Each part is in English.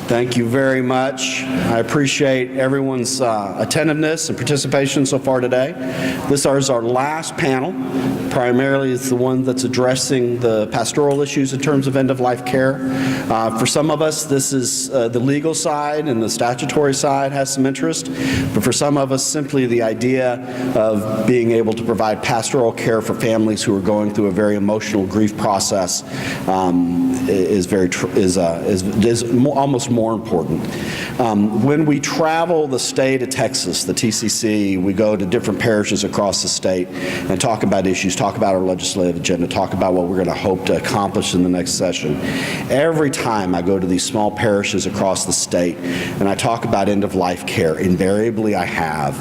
Thank you very much. I appreciate everyone's attentiveness and participation so far today. This is our last panel. Primarily it's the one that's addressing the pastoral issues in terms of end-of-life care. For some of us, this is the legal side and the statutory side has some interest, but for some of us, simply the idea of being able to provide pastoral care for families who are going through a very emotional grief process is almost more important. When we travel the state of Texas, the TCC, we go to different parishes across the state and talk about issues, talk about our legislative agenda, talk about what we're going to hope to accomplish in the next session. Every time I go to these small parishes across the state and I talk about end-of-life care, invariably I have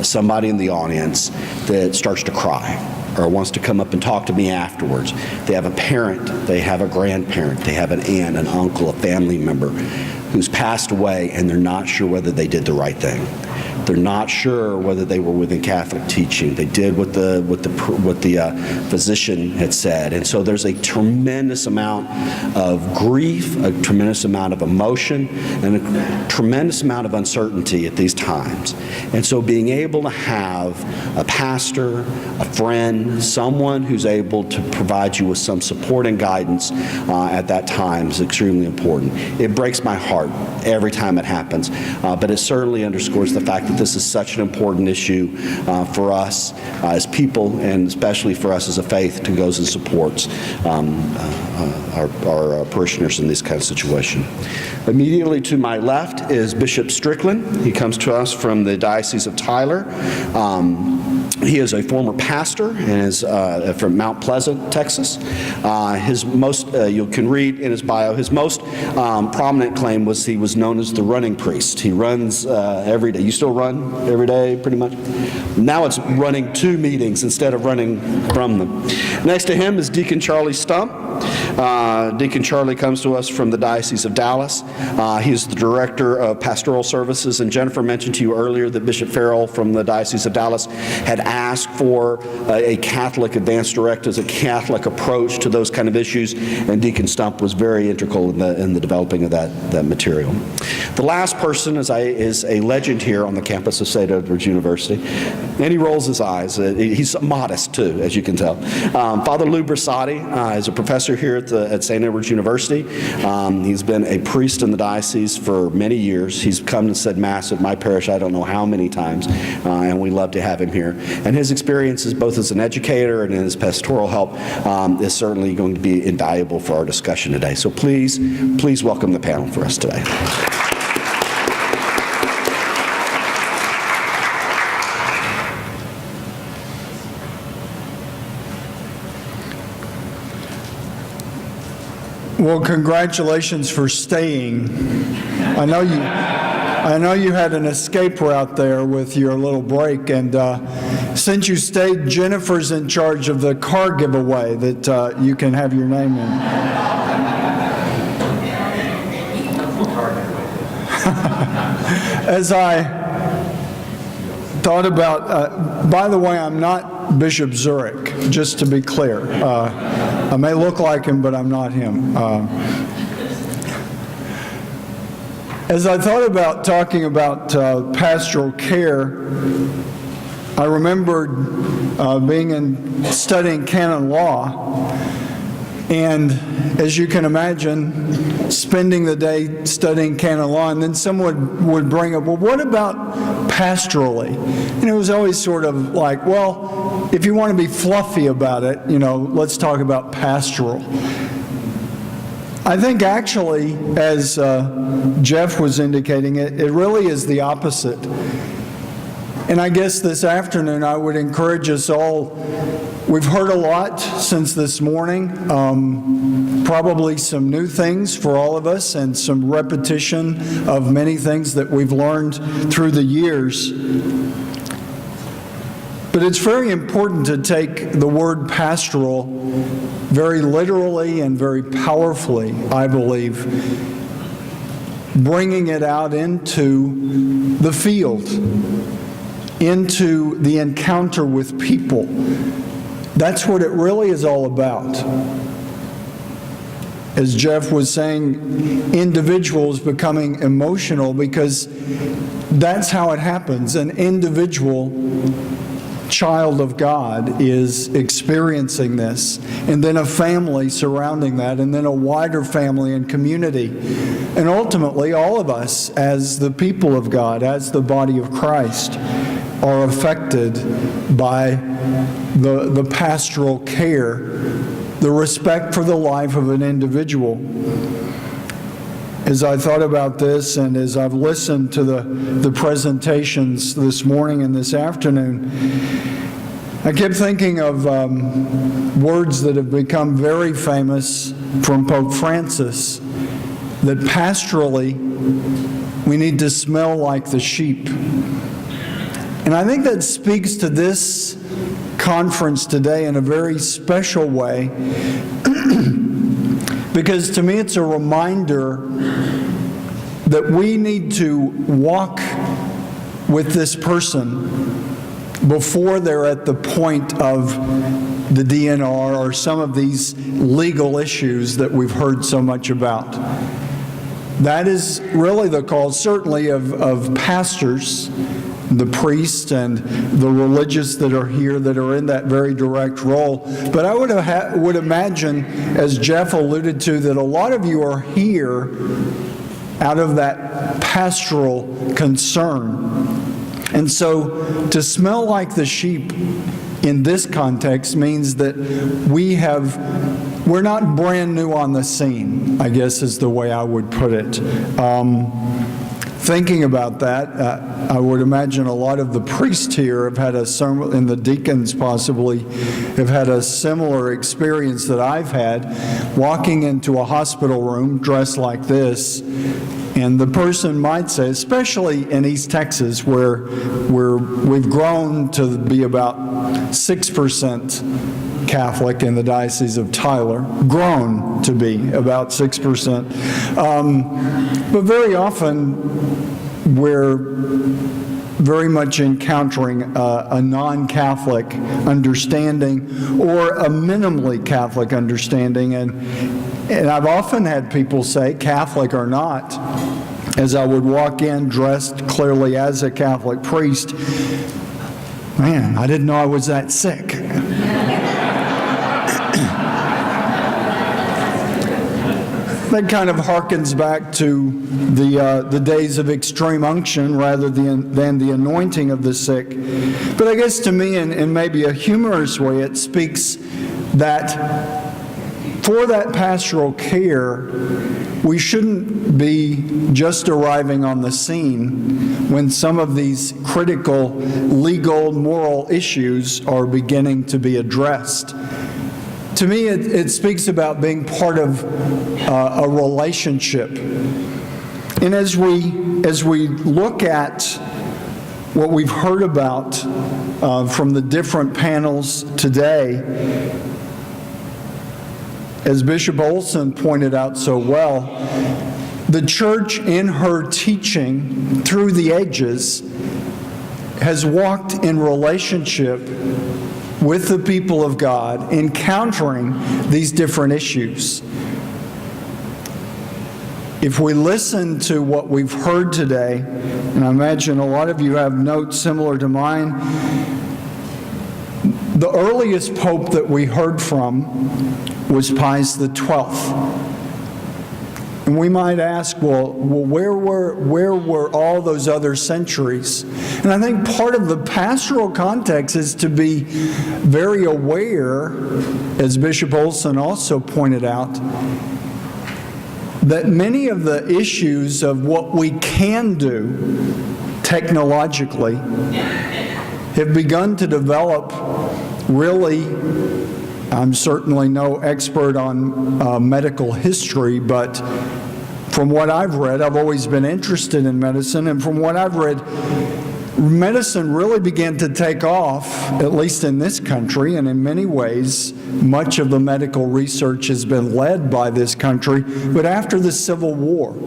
somebody in the audience that starts to cry or wants to come up and talk to me afterwards. They have a parent, they have a grandparent, they have an aunt, an uncle, a family member who's passed away, and they're not sure whether they did the right thing. They're not sure whether they were within Catholic teaching. They did what the physician had said. And so there's a tremendous amount of grief, a tremendous amount of emotion, and a tremendous amount of uncertainty at these times. And so being able to have a pastor, a friend, someone who's able to provide you with some support and guidance at that time is extremely important. It breaks my heart every time it happens, but it certainly underscores the fact that this is such an important issue for us as people, and especially for us as a faith who goes and supports our parishioners in this kind of situation. Immediately to my left is Bishop Strickland. He comes to us from the Diocese of Tyler. He is a former pastor and is from Mount Pleasant, Texas. You can read in his bio, his most prominent claim was he was known as the running priest. He runs every day. You still run every day, pretty much? Now it's running to meetings instead of running from them. Next to him is Deacon Charlie Stump. Deacon Charlie comes to us from the Diocese of Dallas. He is the Director of Pastoral Services, and Jennifer mentioned to you earlier that Bishop Farrell from the Diocese of Dallas had asked for a Catholic advanced directives, a Catholic approach to those kind of issues, and Deacon Stump was very integral in the developing of that material. The last person is a legend here on the campus of St. Edward's University, and he rolls his eyes. He's modest too, as you can tell. Father Lou Bersati is a professor here at St. Edward's University. He's been a priest in the diocese for many years. He's come and said Mass at my parish I don't know how many times, and we love to have him here. And his experiences both as an educator and in his pastoral help is certainly going to be invaluable for our discussion today. So please welcome the panel for us today. Well, congratulations for staying. I know you had an escape route there with your little break, and since you stayed, Jennifer's in charge of the car giveaway that you can have your name in. As I thought about, by the way, I'm not Bishop Zurich, just to be clear. I may look like him, but I'm not him. As I thought about talking about pastoral care, I remembered studying canon law, and as you can imagine, spending the day studying canon law, and then someone would bring up, well, what about pastorally? And it was always sort of like, well, if you want to be fluffy about it, let's talk about pastoral. I think actually, as Jeff was indicating, it really is the opposite. And I guess this afternoon I would encourage us all, we've heard a lot since this morning, probably some new things for all of us and some repetition of many things that we've learned through the years. But it's very important to take the word pastoral very literally and very powerfully, I believe, bringing it out into the field, into the encounter with people. That's what it really is all about. as Jeff was saying, individuals becoming emotional, because that's how it happens. An individual child of God is experiencing this, and then a family surrounding that, and then a wider family and community. And ultimately, all of us, as the people of God, as the body of Christ, are affected by the pastoral care, the respect for the life of an individual. As I thought about this, and as I've listened to the presentations this morning and this afternoon, I kept thinking of words that have become very famous from Pope Francis, that pastorally we need to smell like the sheep. And I think that speaks to this conference today in a very special way, because to me it's a reminder that we need to walk with this person before they're at the point of the DNR or some of these legal issues that we've heard so much about. That is really the call, certainly of pastors, the priests and the religious that are here that are in that very direct role. But I would imagine, as Jeff alluded to, that a lot of you are here out of that pastoral concern. And so to smell like the sheep in this context means that we're not brand new on the scene, I guess is the way I would put it. Thinking about that, I would imagine a lot of the priests here have had and the deacons possibly, have had a similar experience that I've had, walking into a hospital room dressed like this, and the person might say, especially in East Texas, where we've grown to be about 6% Catholic in the Diocese of Tyler, grown to be about 6%. But very often, we're very much encountering a non-Catholic understanding or a minimally Catholic understanding. And I've often had people say, Catholic or not, as I would walk in dressed clearly as a Catholic priest, man, I didn't know I was that sick. That kind of harkens back to the days of extreme unction rather than the anointing of the sick. But I guess to me, in maybe a humorous way, it speaks that for that pastoral care, we shouldn't be just arriving on the scene when some of these critical legal, moral issues are beginning to be addressed. To me, it speaks about being part of a relationship. And as we look at what we've heard about from the different panels today, as Bishop Olson pointed out so well, the church in her teaching through the ages has walked in relationship with the people of God, encountering these different issues. If we listen to what we've heard today, and I imagine a lot of you have notes similar to mine, the earliest pope that we heard from was Pius XII. And we might ask, well, where were all those other centuries? And I think part of the pastoral context is to be very aware, as Bishop Olson also pointed out, that many of the issues of what we can do technologically have begun to develop really. I'm certainly no expert on medical history, but from what I've read, I've always been interested in medicine, and from what I've read, medicine really began to take off, at least in this country, and in many ways, much of the medical research has been led by this country, but after the Civil War.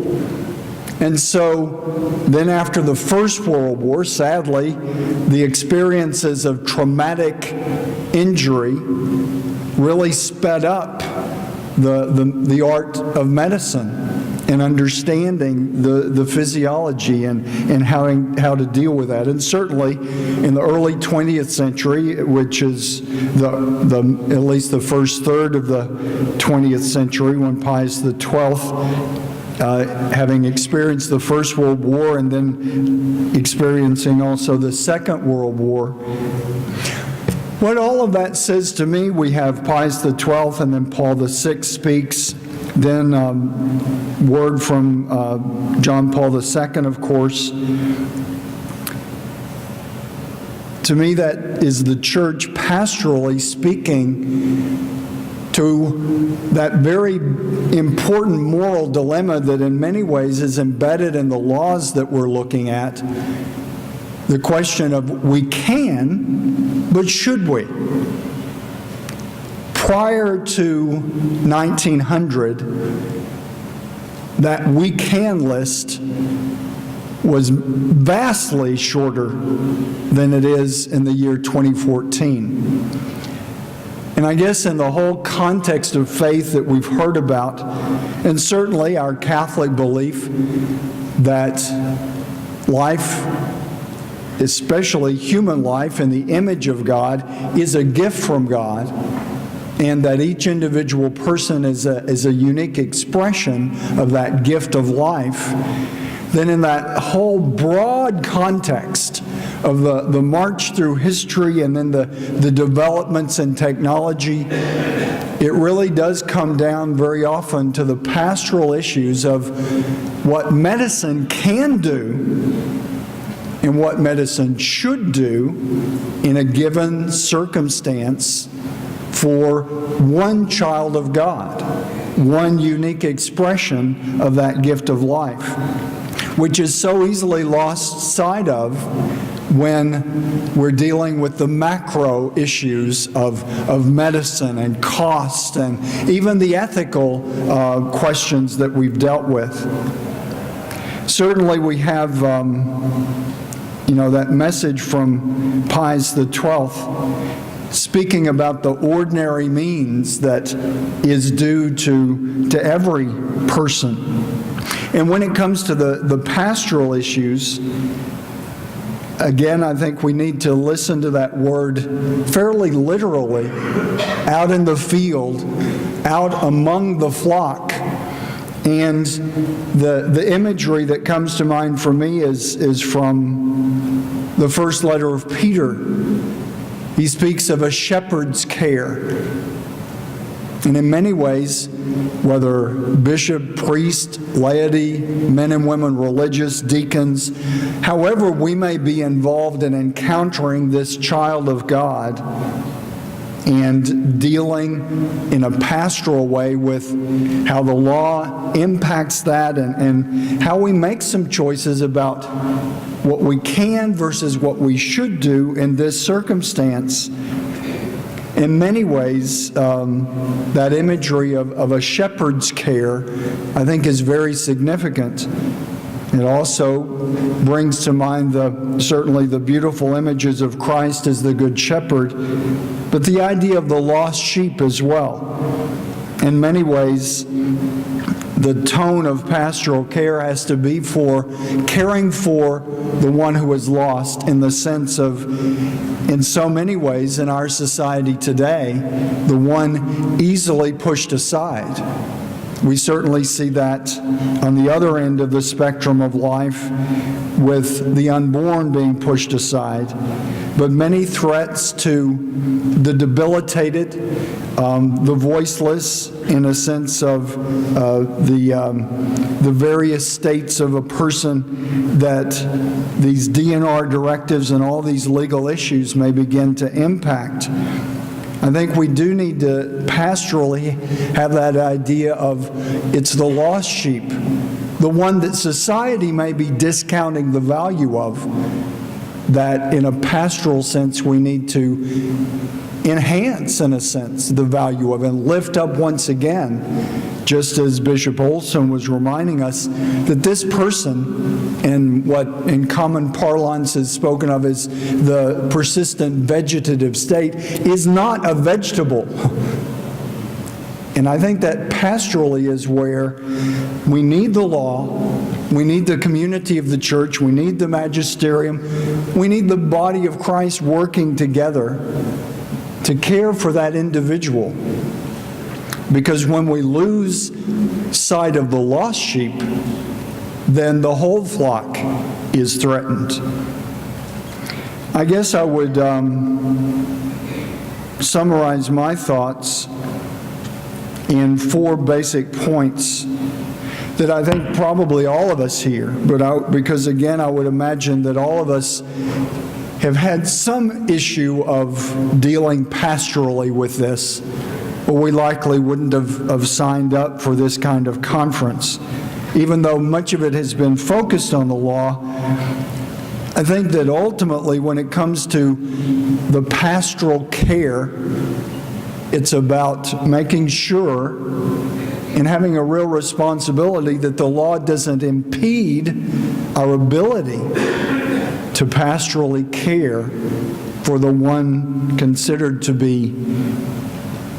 And so then after the First World War, sadly, the experiences of traumatic injury really sped up the art of medicine and understanding the physiology and how to deal with that. And certainly in the early 20th century, which is at least the first third of the 20th century, when Pius XII, having experienced the First World War and then experiencing also the Second World War, what all of that says to me, we have Pius XII and then Paul VI speaks, then word from John Paul II, of course. To me, that is the church pastorally speaking to that very important moral dilemma that in many ways is embedded in the laws that we're looking at. The question of we can, but should we? Prior to 1900, that we can list was vastly shorter than it is in the year 2014. And I guess in the whole context of faith that we've heard about, and certainly our Catholic belief that life, especially human life in the image of God, is a gift from God, and that each individual person is a unique expression of that gift of life, then in that whole broad context of the march through history and then the developments in technology, it really does come down very often to the pastoral issues of what medicine can do and what medicine should do in a given circumstance for one child of God, one unique expression of that gift of life, which is so easily lost sight of when we're dealing with the macro issues of medicine and cost and even the ethical questions that we've dealt with. Certainly we have that message from Pius XII speaking about the ordinary means that is due to every person. And when it comes to the pastoral issues, again, I think we need to listen to that word fairly literally, out in the field, out among the flock. And the imagery that comes to mind for me is from the first letter of Peter. He speaks of a shepherd's care. And in many ways, whether bishop, priest, laity, men and women, religious, deacons, however we may be involved in encountering this child of God and dealing in a pastoral way with how the law impacts that and how we make some choices about what we can versus what we should do in this circumstance. In many ways, that imagery of a shepherd's care, I think, is very significant. It also brings to mind certainly the beautiful images of Christ as the Good Shepherd, but the idea of the lost sheep as well. In many ways, the tone of pastoral care has to be for caring for the one who is lost, in the sense of, in so many ways in our society today, the one easily pushed aside. We certainly see that on the other end of the spectrum of life with the unborn being pushed aside. But many threats to the debilitated, the voiceless, in a sense of the various states of a person that these DNR directives and all these legal issues may begin to impact. I think we do need to pastorally have that idea of it's the lost sheep, the one that society may be discounting the value of, that in a pastoral sense we need to enhance, in a sense, the value of and lift up once again, just as Bishop Olson was reminding us, that this person, and what in common parlance is spoken of as the persistent vegetative state, is not a vegetable. And I think that pastorally is where we need the law, we need the community of the church, we need the magisterium, we need the body of Christ working together to care for that individual. Because when we lose sight of the lost sheep, then the whole flock is threatened. I guess I would summarize my thoughts in 4 basic points that I think probably all of us here, because again, I would imagine that all of us have had some issue of dealing pastorally with this, or we likely wouldn't have signed up for this kind of conference. Even though much of it has been focused on the law, I think that ultimately when it comes to the pastoral care, it's about making sure and having a real responsibility that the law doesn't impede our ability to pastorally care for the one considered to be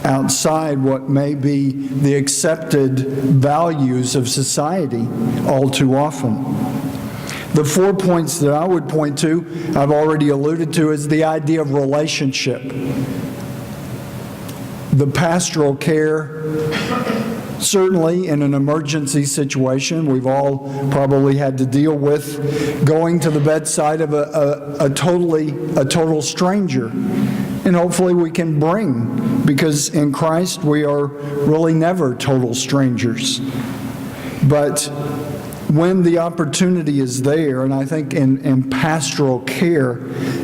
outside what may be the accepted values of society all too often. The 4 points that I would point to, I've already alluded to, is the idea of relationship. The pastoral care, certainly in an emergency situation, we've all probably had to deal with going to the bedside of a total stranger. And hopefully we can bring, because in Christ we are really never total strangers. But when the opportunity is there, and I think in pastoral care,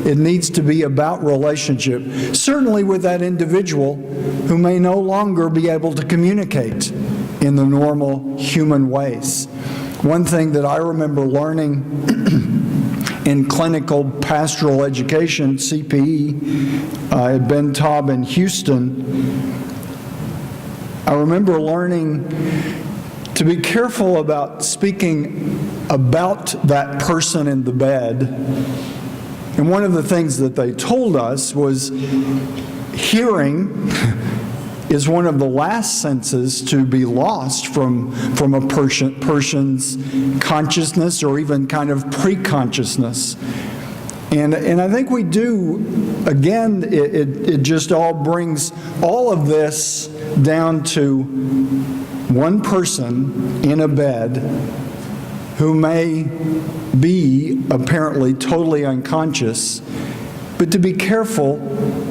it needs to be about relationship, certainly with that individual who may no longer be able to communicate in the normal human ways. One thing that I remember learning in clinical pastoral education, CPE, at Ben Taub in Houston, I remember learning to be careful about speaking about that person in the bed. And one of the things that they told us was hearing is one of the last senses to be lost from a person's consciousness or even kind of pre-consciousness. And I think we do, again, it just all brings all of this down to one person in a bed who may be apparently totally unconscious, but to be careful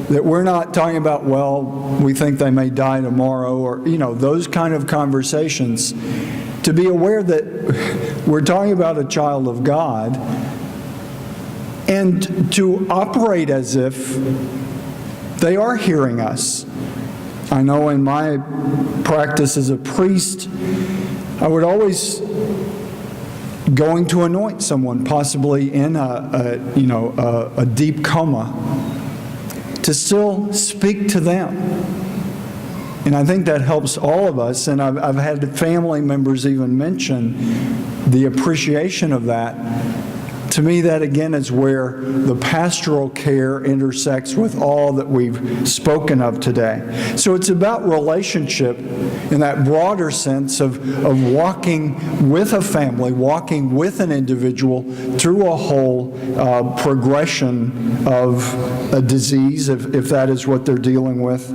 that we're not talking about, well, we think they may die tomorrow, or, those kind of conversations. To be aware that we're talking about a child of God, and to operate as if they are hearing us. I know in my practice as a priest, I would always going to anoint someone, possibly in a deep coma, to still speak to them. And I think that helps all of us, and I've had family members even mention the appreciation of that. To me, that again is where the pastoral care intersects with all that we've spoken of today. So it's about relationship in that broader sense of walking with a family, walking with an individual through a whole progression of a disease, if that is what they're dealing with.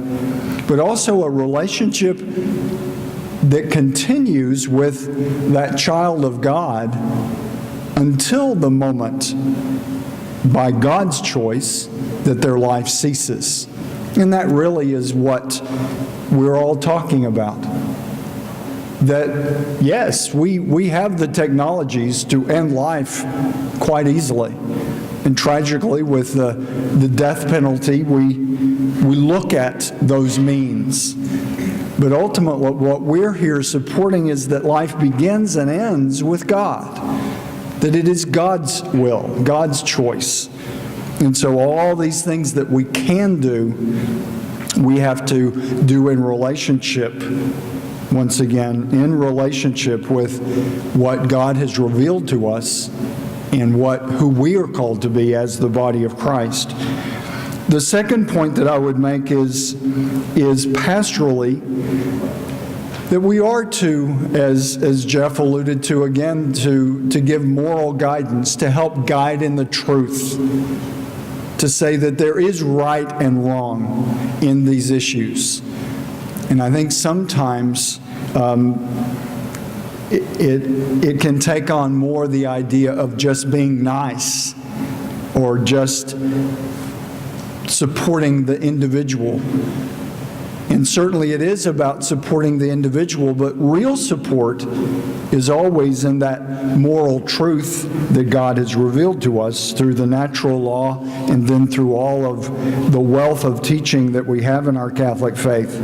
But also a relationship that continues with that child of God until the moment, by God's choice, that their life ceases. And that really is what we're all talking about. That, yes, we have the technologies to end life quite easily. And tragically, with the death penalty, we look at those means. But ultimately, what we're here supporting is that life begins and ends with God. That it is God's will, God's choice. And so all these things that we can do, we have to do in relationship, once again, in relationship with what God has revealed to us and who we are called to be as the body of Christ. The second point that I would make is pastorally, that we are to, as Jeff alluded to again, to give moral guidance, to help guide in the truth, to say that there is right and wrong in these issues. And I think sometimes it can take on more the idea of just being nice or just supporting the individual. And certainly it is about supporting the individual, but real support is always in that moral truth that God has revealed to us through the natural law and then through all of the wealth of teaching that we have in our Catholic faith.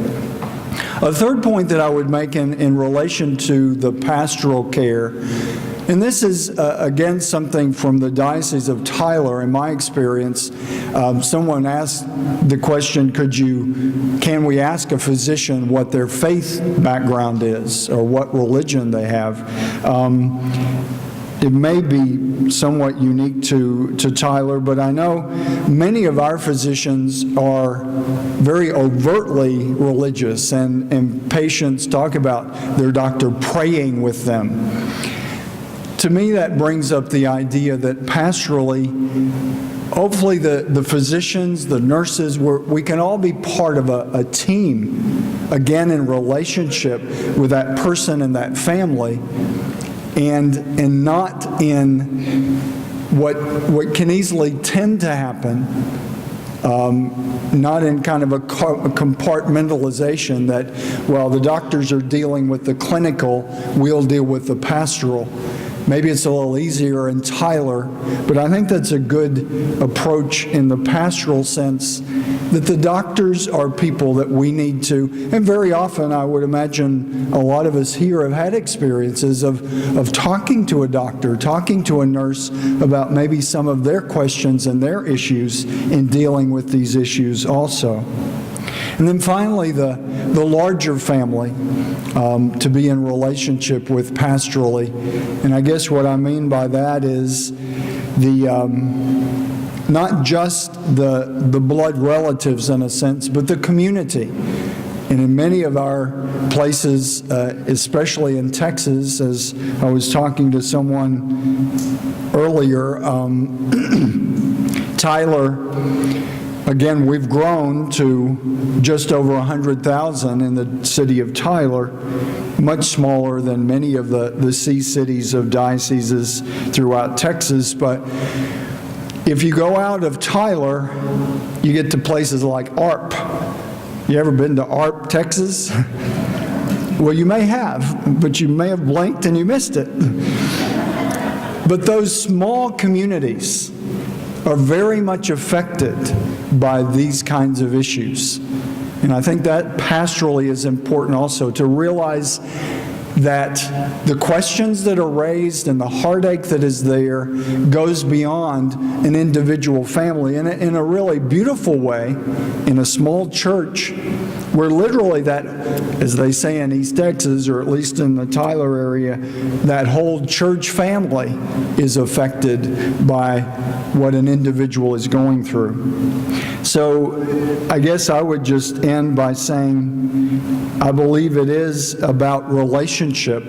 A third point that I would make in relation to the pastoral care, and this is, again, something from the Diocese of Tyler, in my experience. Someone asked the question, can we ask a physician what their faith background is or what religion they have? It may be somewhat unique to Tyler, but I know many of our physicians are very overtly religious, and patients talk about their doctor praying with them. To me, that brings up the idea that pastorally, hopefully the physicians, the nurses, we can all be part of a team, again, in relationship with that person and that family, and not in what can easily tend to happen, not in kind of a compartmentalization that, well, the doctors are dealing with the clinical, we'll deal with the pastoral. Maybe it's a little easier in Tyler, but I think that's a good approach in the pastoral sense, that the doctors are people that we need to, and very often I would imagine a lot of us here have had experiences of talking to a doctor, talking to a nurse about maybe some of their questions and their issues in dealing with these issues also. And then finally, the larger family to be in relationship with pastorally. And I guess what I mean by that is not just the blood relatives in a sense, but the community. And in many of our places, especially in Texas, as I was talking to someone earlier, Tyler, again, we've grown to just over 100,000 in the city of Tyler, much smaller than many of the C cities of dioceses throughout Texas. But if you go out of Tyler, you get to places like Arp. You ever been to Arp, Texas? Well, you may have, but you may have blinked and you missed it. But those small communities are very much affected by these kinds of issues. And I think that pastorally is important also, to realize that the questions that are raised and the heartache that is there goes beyond an individual family. And in a really beautiful way, in a small church, where literally that, as they say in East Texas, or at least in the Tyler area, that whole church family is affected by what an individual is going through. So I guess I would just end by saying I believe it is about relationship.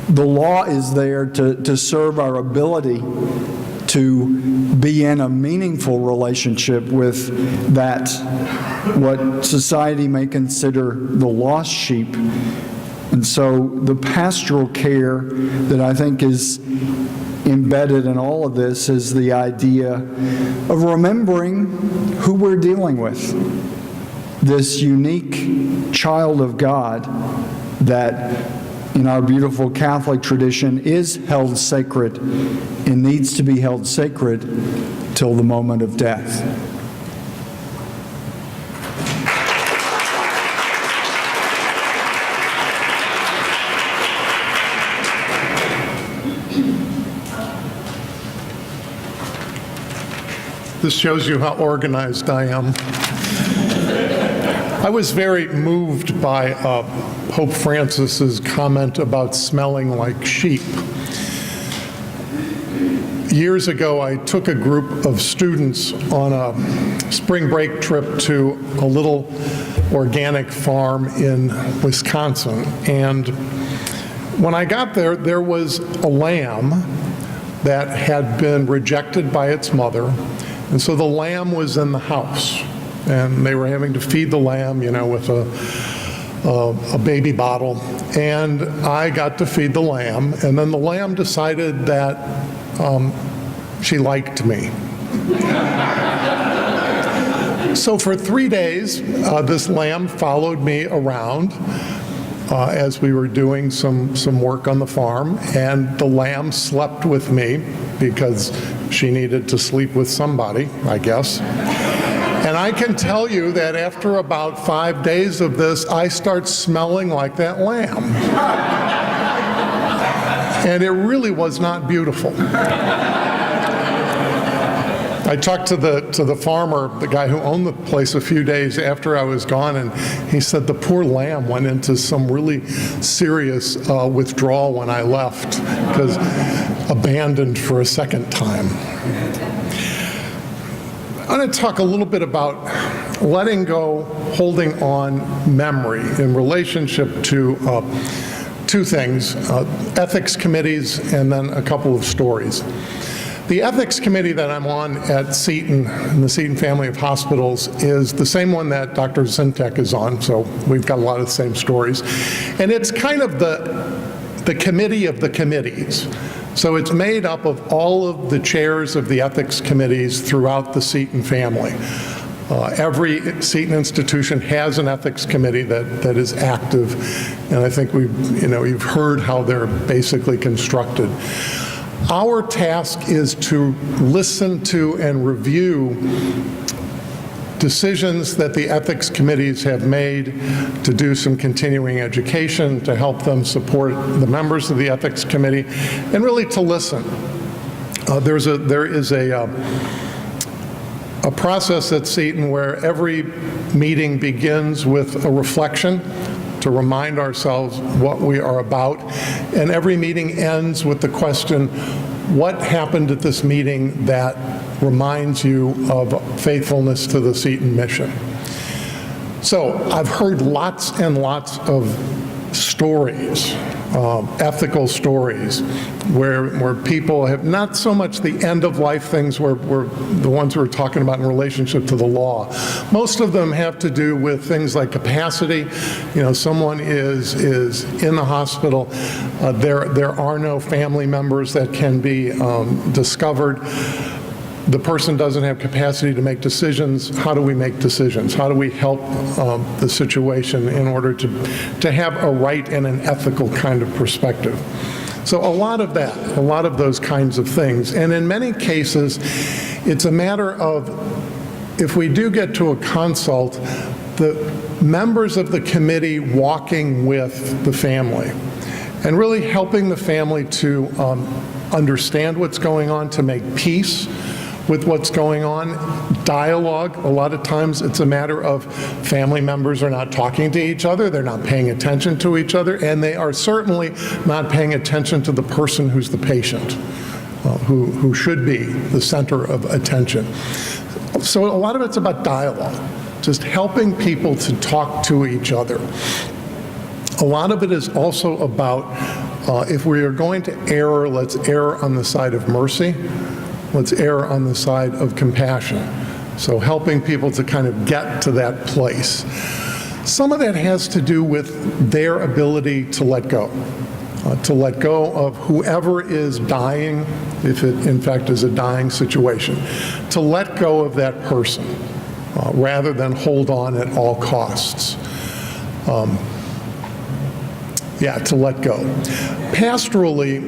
The law is there to serve our ability to be in a meaningful relationship with that, what society may consider the lost sheep. And so the pastoral care that I think is embedded in all of this is the idea of remembering who we're dealing with. This unique child of God that in our beautiful Catholic tradition is held sacred and needs to be held sacred till the moment of death. This shows you how organized I am. I was very moved by Pope Francis's comment about smelling like sheep. Years ago, I took a group of students on a spring break trip to a little organic farm in Wisconsin. And when I got there, there was a lamb that had been rejected by its mother. And so the lamb was in the house. And they were having to feed the lamb, with a baby bottle. And I got to feed the lamb. And then the lamb decided that she liked me. So for 3 days, this lamb followed me around as we were doing some work on the farm, and the lamb slept with me because she needed to sleep with somebody, I guess. And I can tell you that after about 5 days of this, I start smelling like that lamb. And it really was not beautiful. I talked to the farmer, the guy who owned the place, a few days after I was gone, and he said the poor lamb went into some really serious withdrawal when I left, because abandoned for a second time. I'm going to talk a little bit about letting go, holding on memory in relationship to two things, ethics committees and then a couple of stories. The ethics committee that I'm on at Seton, in the Seton family of hospitals, is the same one that Dr. Zintek is on, so we've got a lot of the same stories. And it's kind of the committee of the committees. So it's made up of all of the chairs of the ethics committees throughout the Seton family. Every Seton institution has an ethics committee that is active, and I think you've heard how they're basically constructed. Our task is to listen to and review decisions that the ethics committees have made, to do some continuing education, to help them support the members of the ethics committee, and really to listen. There is a process at Seton where every meeting begins with a reflection to remind ourselves what we are about, and every meeting ends with the question, what happened at this meeting that reminds you of faithfulness to the Seton mission? So I've heard lots and lots of stories, ethical stories, where people have not so much the end-of-life things where the ones we're talking about in relationship to the law. Most of them have to do with things like capacity. Someone is in the hospital. There are no family members that can be discovered. The person doesn't have capacity to make decisions. How do we make decisions? How do we help the situation in order to have a right and an ethical kind of perspective? So a lot of that, a lot of those kinds of things. And in many cases, it's a matter of, if we do get to a consult, the members of the committee walking with the family and really helping the family to understand what's going on, to make peace with what's going on. Dialogue, a lot of times it's a matter of family members are not talking to each other, they're not paying attention to each other, and they are certainly not paying attention to the person who's the patient, who should be the center of attention. So a lot of it's about dialogue, just helping people to talk to each other. A lot of it is also about, if we are going to err, let's err on the side of mercy. Let's err on the side of compassion. So helping people to kind of get to that place. Some of that has to do with their ability to let go of whoever is dying, if it in fact is a dying situation, to let go of that person rather than hold on at all costs. To let go. Pastorally,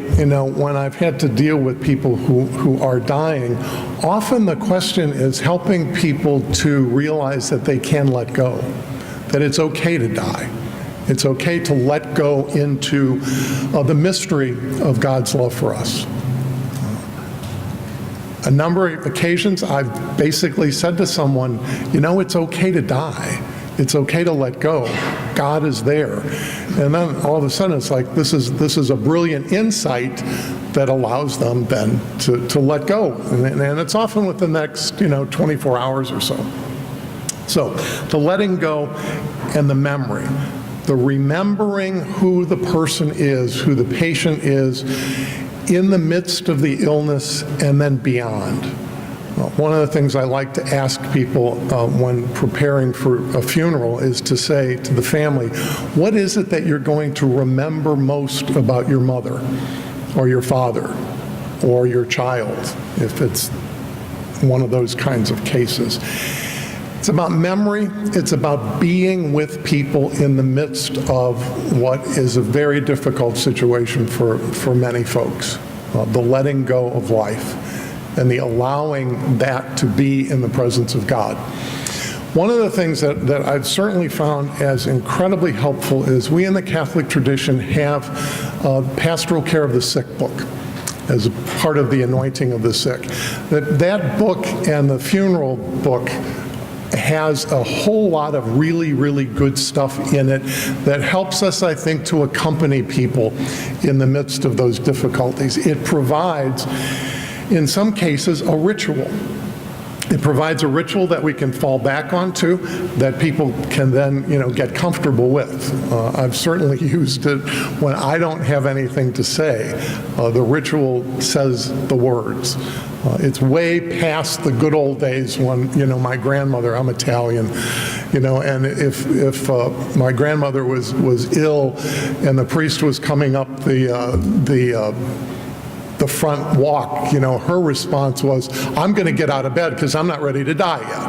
when I've had to deal with people who are dying, often the question is helping people to realize that they can let go, that it's okay to die. It's okay to let go into the mystery of God's love for us. A number of occasions, I've basically said to someone, it's okay to die. It's okay to let go. God is there. And then all of a sudden it's like, this is a brilliant insight that allows them then to let go. And it's often within the next 24 hours or so. So the letting go and the memory, the remembering who the person is, who the patient is, in the midst of the illness and then beyond. One of the things I like to ask people when preparing for a funeral is to say to the family, what is it that you're going to remember most about your mother or your father or your child, if it's one of those kinds of cases? It's about memory. It's about being with people in the midst of what is a very difficult situation for many folks, the letting go of life and the allowing that to be in the presence of God. One of the things that I've certainly found as incredibly helpful is we in the Catholic tradition have Pastoral Care of the Sick book as a part of the anointing of the sick. That book and the funeral book has a whole lot of really, really good stuff in it that helps us, I think, to accompany people in the midst of those difficulties. It provides, in some cases, a ritual. It provides a ritual that we can fall back onto, that people can then, get comfortable with. I've certainly used it when I don't have anything to say. The ritual says the words. It's way past the good old days when, my grandmother, I'm Italian, and if my grandmother was ill and the priest was coming up the front walk, her response was, I'm going to get out of bed because I'm not ready to die yet.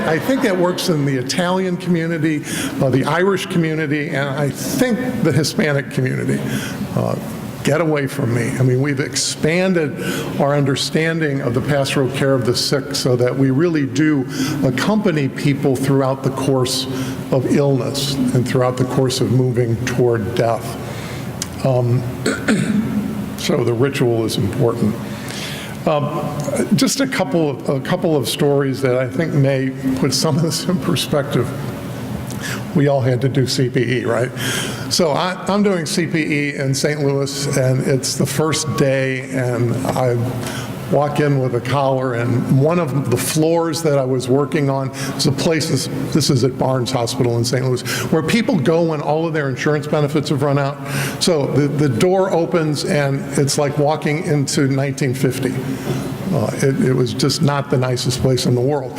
I think that works in the Italian community, the Irish community, and I think the Hispanic community. Get away from me. I mean, we've expanded our understanding of the pastoral care of the sick so that we really do accompany people throughout the course of illness and throughout the course of moving toward death. So the ritual is important. Just a couple of stories that I think may put some of this in perspective. We all had to do CPE, right? So I'm doing CPE in St. Louis, and it's the first day, and I walk in with a collar, and one of the floors that I was working on is a place, this is at Barnes Hospital in St. Louis, where people go when all of their insurance benefits have run out. So the door opens, and it's like walking into 1950. It was just not the nicest place in the world.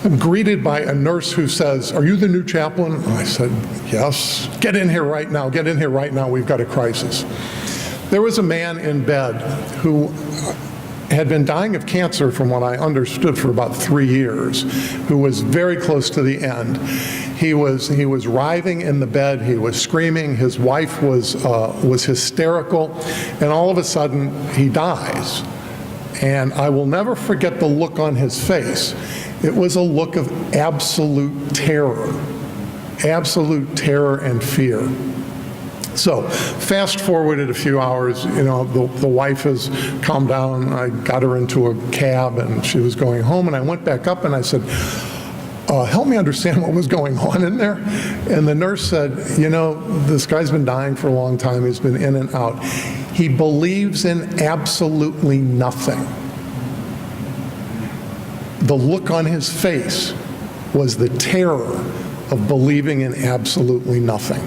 I'm greeted by a nurse who says, "Are you the new chaplain?" I said, "Yes." "Get in here right now. Get in here right now. We've got a crisis." There was a man in bed who had been dying of cancer, from what I understood, for about 3 years, who was very close to the end. He was writhing in the bed. He was screaming. His wife was hysterical, and all of a sudden he dies. And I will never forget the look on his face. It was a look of absolute terror and fear. So fast forwarded a few hours, the wife has calmed down. I got her into a cab and she was going home, and I went back up and I said, help me understand what was going on in there. And the nurse said, this guy's been dying for a long time. He's been in and out. He believes in absolutely nothing. The look on his face was the terror of believing in absolutely nothing.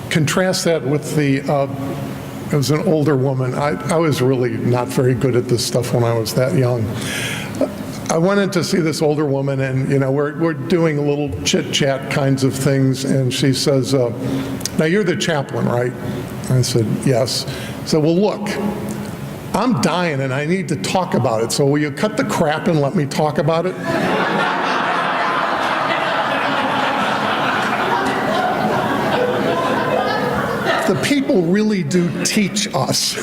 Contrast that with it was an older woman. I was really not very good at this stuff when I was that young. I went in to see this older woman, and we're doing a little chit-chat kinds of things, and she says, "Now you're the chaplain, right?" I said, "Yes." She said, "Well, look, I'm dying and I need to talk about it, so will you cut the crap and let me talk about it?" The people really do teach us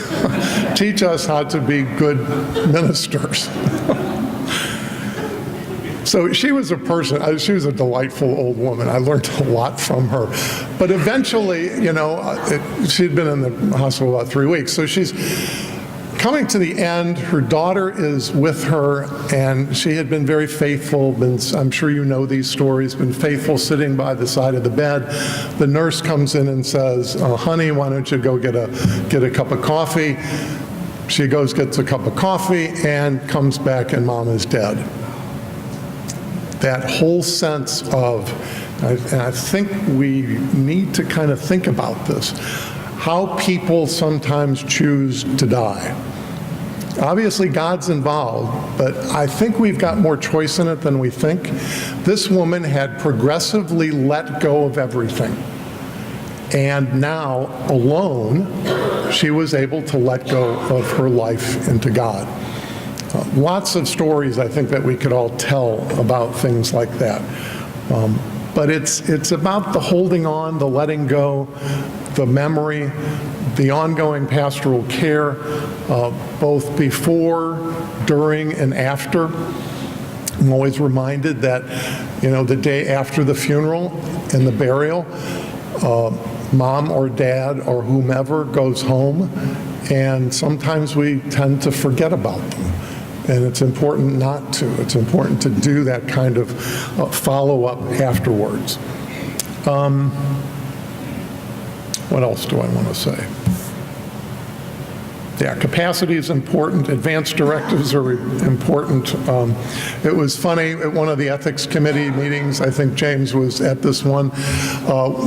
how to be good ministers. So she was she was a delightful old woman. I learned a lot from her. But eventually, she'd been in the hospital about 3 weeks. So she's coming to the end. Her daughter is with her, and she had been very faithful. I'm sure you know these stories, been faithful sitting by the side of the bed. The nurse comes in and says, "Honey, why don't you go get a cup of coffee?" She goes, gets a cup of coffee, and comes back, and Mom is dead. That whole sense of, and I think we need to kind of think about this, how people sometimes choose to die. Obviously, God's involved, but I think we've got more choice in it than we think. This woman had progressively let go of everything. And now, alone, she was able to let go of her life into God. Lots of stories, I think, that we could all tell about things like that. But it's about the holding on, the letting go, the memory, the ongoing pastoral care, both before, during, and after. I'm always reminded that, the day after the funeral and the burial, Mom or Dad or whomever goes home, and sometimes we tend to forget about them. And it's important not to. It's important to do that kind of follow-up afterwards. What else do I want to say? Yeah, capacity is important. Advanced directives are important. It was funny, at one of the ethics committee meetings, I think James was at this one,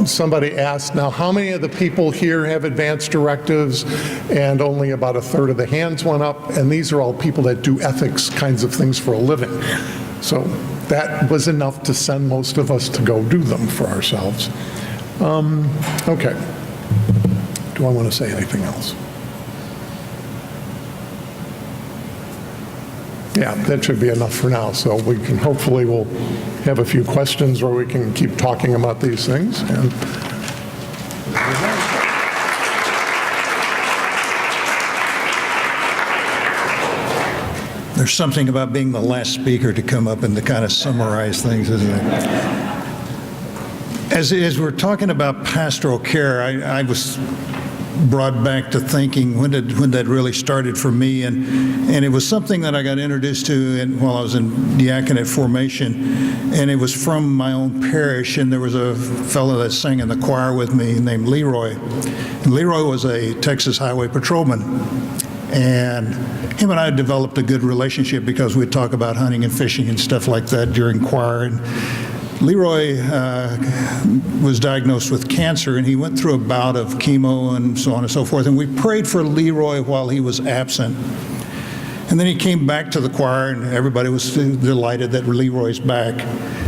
somebody asked, now how many of the people here have advanced directives? And only about a third of the hands went up, and these are all people that do ethics kinds of things for a living. So that was enough to send most of us to go do them for ourselves. Okay. Do I want to say anything else? Yeah, that should be enough for now. So we can, hopefully we'll have a few questions where we can keep talking about these things. And there's something about being the last speaker to come up and to kind of summarize things, isn't it? As we're talking about pastoral care, I was brought back to thinking when that really started for me, and it was something that I got introduced to while I was in diaconate formation, and it was from my own parish. And there was a fellow that sang in the choir with me named Leroy, and Leroy was a Texas Highway Patrolman, and him and I developed a good relationship because we'd talk about hunting and fishing and stuff like that during choir. And Leroy was diagnosed with cancer, and he went through a bout of chemo and so on and so forth, and we prayed for Leroy while he was absent. And then he came back to the choir, and everybody was delighted that Leroy's back.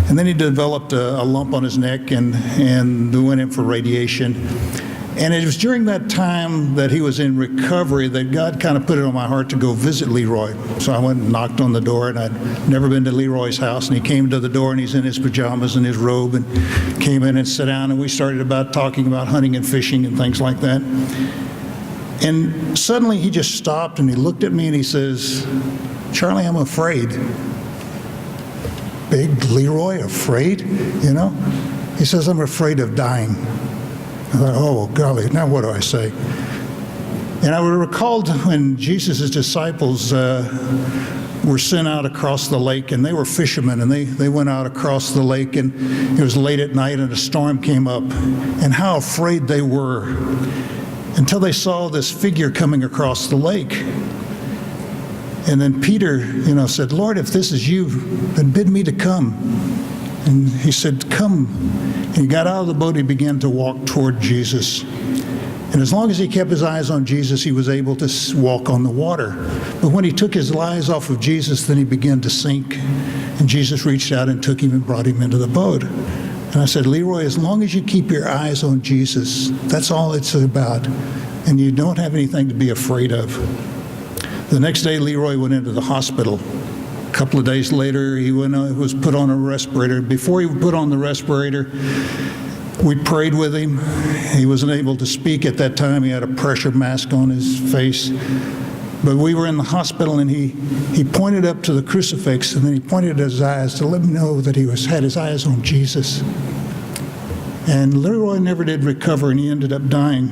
And then he developed a lump on his neck, and we went in for radiation. And it was during that time that he was in recovery that God kind of put it on my heart to go visit Leroy. So I went and knocked on the door, and I'd never been to Leroy's house. And he came to the door, and he's in his pajamas and his robe, and came in and sat down, and we started talking about hunting and fishing and things like that. And suddenly he just stopped, and he looked at me, and he says, "Charlie, I'm afraid." Big Leroy, afraid? He says, "I'm afraid of dying." I thought, oh, golly, now what do I say? And I recalled when Jesus' disciples were sent out across the lake, and they were fishermen, and they went out across the lake, and it was late at night, and a storm came up, and how afraid they were until they saw this figure coming across the lake. And then Peter, said, "Lord, if this is you, then bid me to come." And he said, "Come." And he got out of the boat, he began to walk toward Jesus. And as long as he kept his eyes on Jesus, he was able to walk on the water. But when he took his eyes off of Jesus, then he began to sink. And Jesus reached out and took him and brought him into the boat. And I said, "Leroy, as long as you keep your eyes on Jesus, that's all it's about. And you don't have anything to be afraid of." The next day, Leroy went into the hospital. A couple of days later, he was put on a respirator. Before he was put on the respirator, we prayed with him. He wasn't able to speak at that time. He had a pressure mask on his face. But we were in the hospital, and he pointed up to the crucifix, and then he pointed at his eyes to let me know that he had his eyes on Jesus. And Leroy never did recover, and he ended up dying.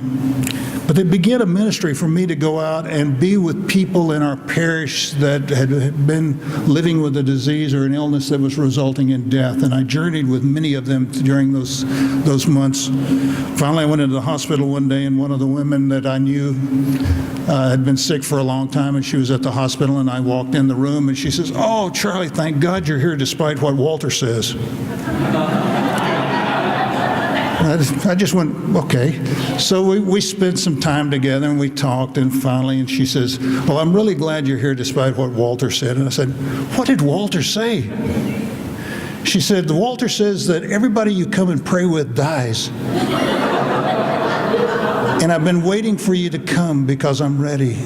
But they began a ministry for me to go out and be with people in our parish that had been living with a disease or an illness that was resulting in death. And I journeyed with many of them during those months. Finally, I went into the hospital one day, and one of the women that I knew had been sick for a long time, and she was at the hospital, and I walked in the room, and she says, "Oh, Charlie, thank God you're here despite what Walter says." I just went, okay. So we spent some time together, and we talked, and finally, and she says, "Well, I'm really glad you're here despite what Walter said." And I said, "What did Walter say?" She said, "Walter says that everybody you come and pray with dies. And I've been waiting for you to come because I'm ready."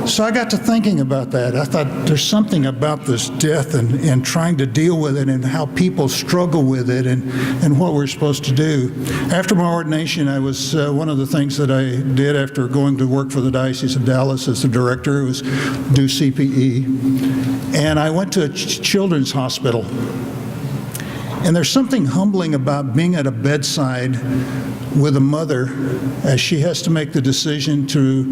So I got to thinking about that. I thought there's something about this death and trying to deal with it and how people struggle with it and what we're supposed to do. After my ordination, I was one of the things that I did after going to work for the Diocese of Dallas as the director was do CPE. And I went to a children's hospital. And there's something humbling about being at a bedside with a mother as she has to make the decision to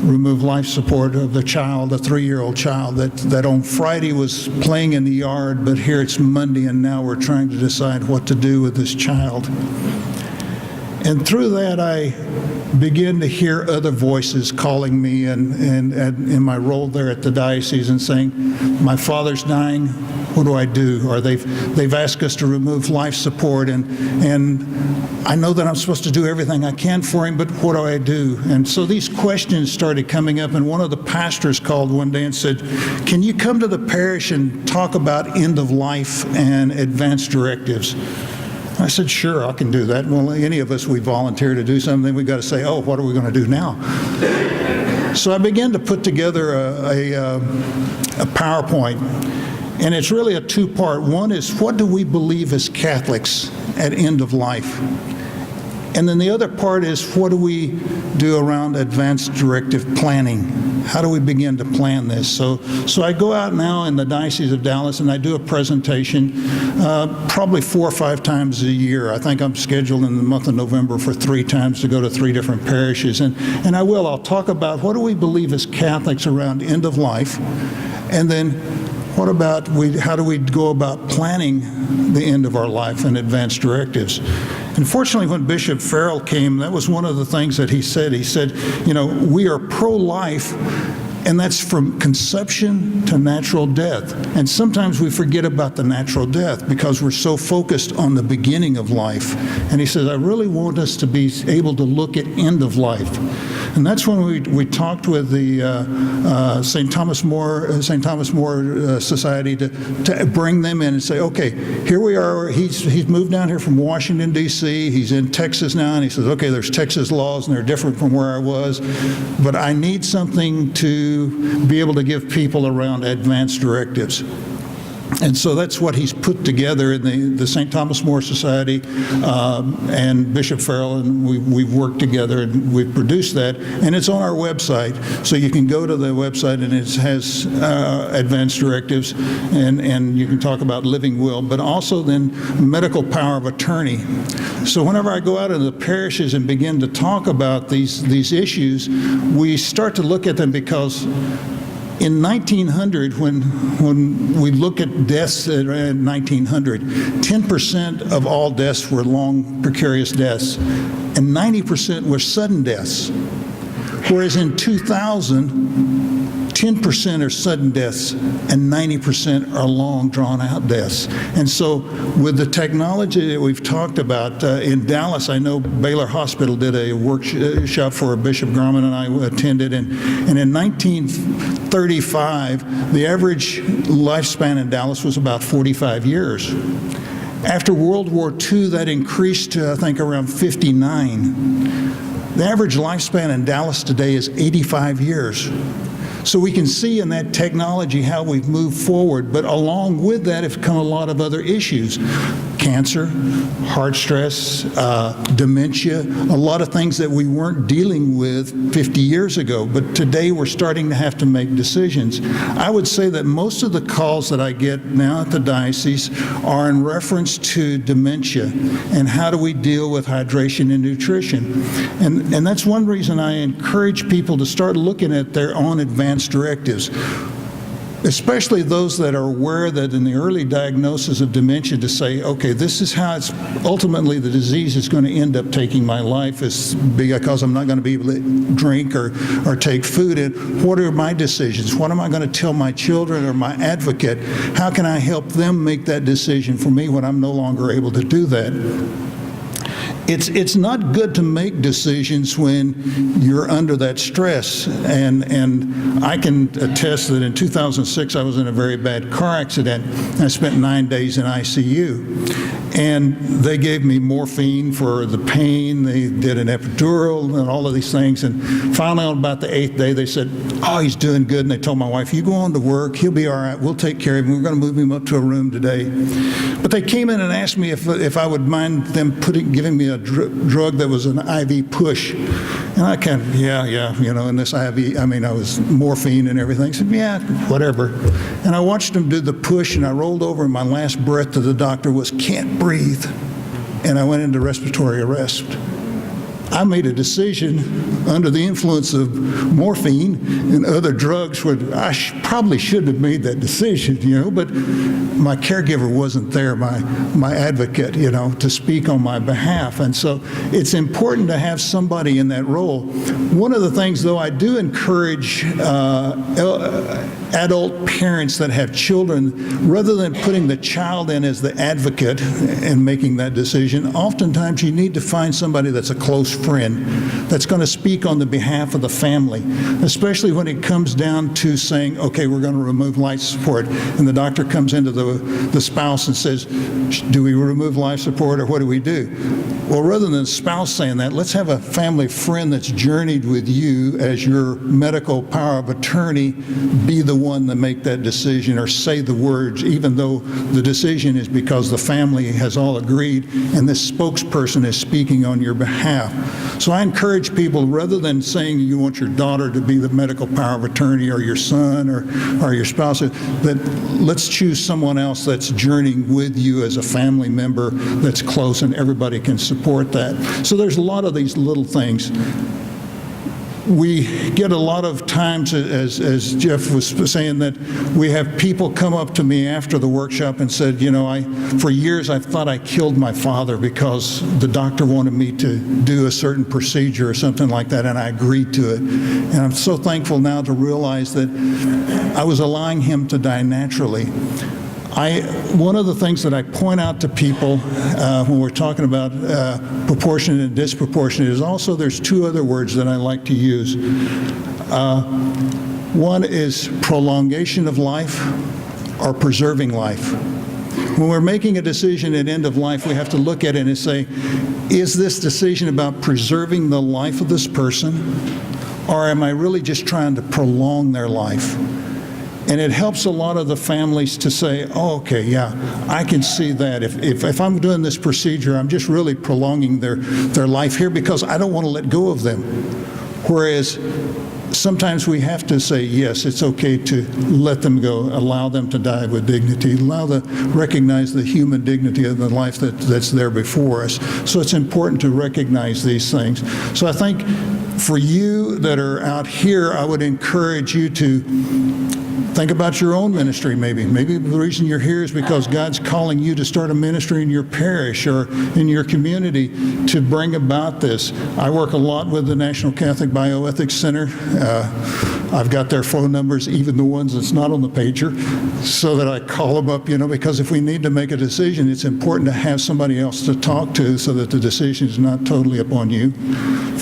remove life support of the child, a 3-year-old child that on Friday was playing in the yard, but here it's Monday and now we're trying to decide what to do with this child. And through that, I began to hear other voices calling me and in my role there at the diocese and saying, "My father's dying, what do I do?" Or they've asked us to remove life support, and I know that I'm supposed to do everything I can for him, but what do I do? And so these questions started coming up, and one of the pastors called one day and said, "Can you come to the parish and talk about end of life and advanced directives?" I said, "Sure, I can do that." Well, any of us, we volunteer to do something, we've got to say, "Oh, what are we going to do now?" So I began to put together a PowerPoint, and it's really a two-part. One is, what do we believe as Catholics at end of life? And then the other part is, what do we do around advanced directive planning? How do we begin to plan this? So I go out now in the Diocese of Dallas and I do a presentation probably 4 or 5 times a year. I think I'm scheduled in the month of November for 3 times to go to 3 different parishes. And I'll talk about what do we believe as Catholics around end of life, and then what about how do we go about planning the end of our life and advanced directives? Unfortunately, when Bishop Farrell came, that was one of the things that he said. He said, we are pro-life, and that's from conception to natural death. And sometimes we forget about the natural death because we're so focused on the beginning of life. And he says, I really want us to be able to look at end of life. And that's when we talked with the St. Thomas More Society to bring them in and say, okay, here we are. He's moved down here from Washington, D.C. He's in Texas now, and he says, okay, there's Texas laws, and they're different from where I was, but I need something to be able to give people around advanced directives. And so that's what he's put together in the St. Thomas More Society and Bishop Farrell, and we've worked together and we've produced that, and it's on our website. So you can go to the website and it has advanced directives, and you can talk about living will, but also then medical power of attorney. So whenever I go out into the parishes and begin to talk about these issues, we start to look at them because in 1900, when we look at deaths in 1900, 10% of all deaths were long, precarious deaths, and 90% were sudden deaths. Whereas in 2000, 10% are sudden deaths and 90% are long, drawn-out deaths. And so with the technology that we've talked about, in Dallas, I know Baylor Hospital did a workshop for Bishop Grumman and I attended, and in 1935, the average lifespan in Dallas was about 45 years. After World War II, that increased to, I think, around 59. The average lifespan in Dallas today is 85 years. So we can see in that technology how we've moved forward, but along with that have come a lot of other issues. cancer, heart stress, dementia, a lot of things that we weren't dealing with 50 years ago. But today we're starting to have to make decisions. I would say that most of the calls that I get now at the diocese are in reference to dementia and how do we deal with hydration and nutrition. And that's one reason I encourage people to start looking at their own advanced directives, especially those that are aware that in the early diagnosis of dementia, to say, okay, this is how it's ultimately the disease is going to end up taking my life, is because I'm not going to be able to drink or take food. And what are my decisions? What am I going to tell my children or my advocate? How can I help them make that decision for me when I'm no longer able to do that? It's not good to make decisions when you're under that stress, and I can attest that in 2006 I was in a very bad car accident. I spent 9 days in ICU, and they gave me morphine for the pain. They did an epidural and all of these things, and finally on about the 8th day they said, "Oh, he's doing good," and they told my wife, "You go on to work, he'll be all right, we'll take care of him, we're going to move him up to a room today." But they came in and asked me if I would mind them giving me a drug that was an IV push. And I kind of, yeah, and this IV, I was morphine and everything. I said, yeah, whatever. And I watched them do the push, and I rolled over, and my last breath to the doctor was, "Can't breathe." And I went into respiratory arrest. I made a decision under the influence of morphine and other drugs where I probably shouldn't have made that decision, but my caregiver wasn't there, my advocate, to speak on my behalf. And so it's important to have somebody in that role. One of the things, though, I do encourage adult parents that have children, rather than putting the child in as the advocate and making that decision, oftentimes you need to find somebody that's a close friend that's going to speak on the behalf of the family, especially when it comes down to saying, okay, we're going to remove life support, and the doctor comes into the spouse and says, do we remove life support or what do we do? Well, rather than the spouse saying that, let's have a family friend that's journeyed with you as your medical power of attorney be the one to make that decision or say the words, even though the decision is because the family has all agreed and this spokesperson is speaking on your behalf. So I encourage people, rather than saying you want your daughter to be the medical power of attorney or your son or your spouse, that let's choose someone else that's journeying with you as a family member that's close and everybody can support that. So there's a lot of these little things. We get a lot of times, as Jeff was saying, that we have people come up to me after the workshop and said, for years I thought I killed my father because the doctor wanted me to do a certain procedure or something like that, and I agreed to it. And I'm so thankful now to realize that I was allowing him to die naturally. One of the things that I point out to people when we're talking about proportionate and disproportionate is also there's two other words that I like to use. One is prolongation of life or preserving life. When we're making a decision at end of life, we have to look at it and say, is this decision about preserving the life of this person, or am I really just trying to prolong their life? And it helps a lot of the families to say, oh, okay, yeah, I can see that. If I'm doing this procedure, I'm just really prolonging their life here because I don't want to let go of them. Whereas sometimes we have to say, yes, it's okay to let them go, allow them to die with dignity, recognize the human dignity of the life that's there before us. So it's important to recognize these things. So I think for you that are out here, I would encourage you to think about your own ministry maybe. Maybe the reason you're here is because God's calling you to start a ministry in your parish or in your community to bring about this. I work a lot with the National Catholic Bioethics Center. I've got their phone numbers, even the ones that's not on the pager, so that I call them up, because if we need to make a decision, it's important to have somebody else to talk to so that the decision is not totally upon you.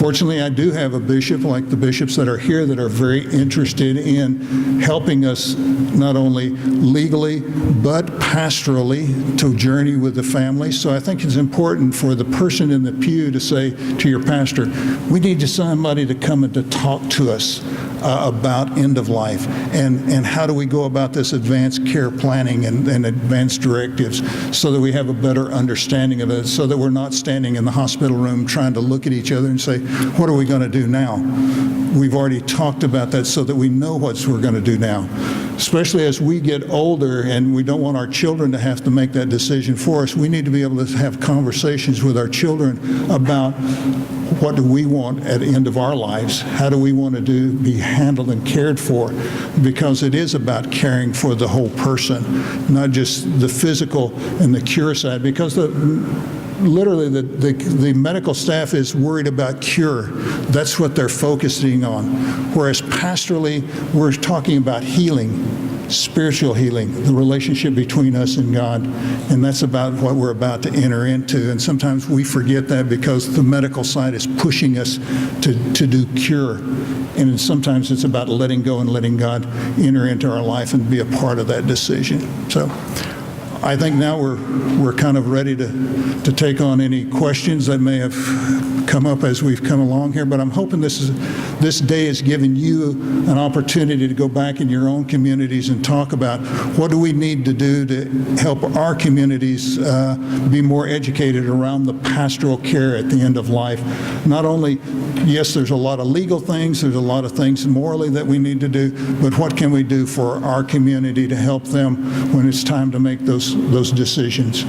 Fortunately, I do have a bishop, like the bishops that are here, that are very interested in helping us not only legally, but pastorally to journey with the family. So I think it's important for the person in the pew to say to your pastor, we need somebody to come and to talk to us about end of life, and how do we go about this advanced care planning and advanced directives so that we have a better understanding of it, so that we're not standing in the hospital room trying to look at each other and say, what are we going to do now? We've already talked about that so that we know what we're going to do now. Especially as we get older and we don't want our children to have to make that decision for us, we need to be able to have conversations with our children about what do we want at the end of our lives? How do we want to be handled and cared for? Because it is about caring for the whole person, not just the physical and the cure side, because literally the medical staff is worried about cure. That's what they're focusing on. Whereas pastorally, we're talking about healing, spiritual healing, the relationship between us and God, and that's about what we're about to enter into. And sometimes we forget that because the medical side is pushing us to do cure. And sometimes it's about letting go and letting God enter into our life and be a part of that decision. So I think now we're kind of ready to take on any questions that may have come up as we've come along here, but I'm hoping this day has given you an opportunity to go back in your own communities and talk about what do we need to do to help our communities be more educated around the pastoral care at the end of life. Not only, yes, there's a lot of legal things, there's a lot of things morally that we need to do, but what can we do for our community to help them when it's time to make those decisions?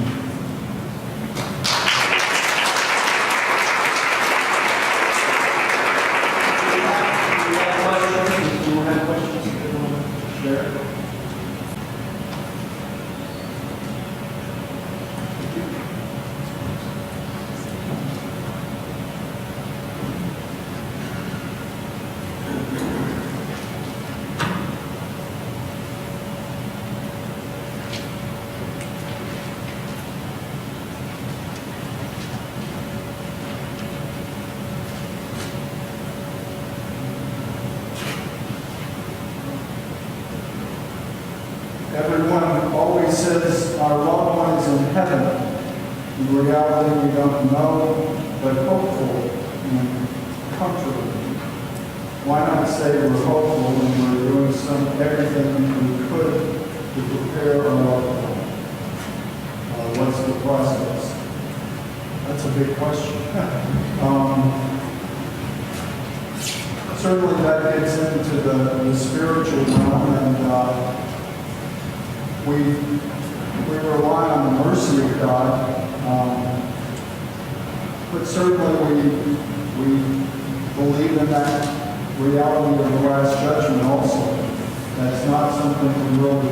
Everyone always says our loved ones in heaven. In reality, we don't know, but hopeful and comfortable. Why not say we're hopeful when we're doing everything we could to prepare our loved one? What's the process? That's a big question. Certainly that gets into the spiritual realm, and we rely on the mercy of God, but certainly we believe in that reality of the Last Judgment also. That's not something we really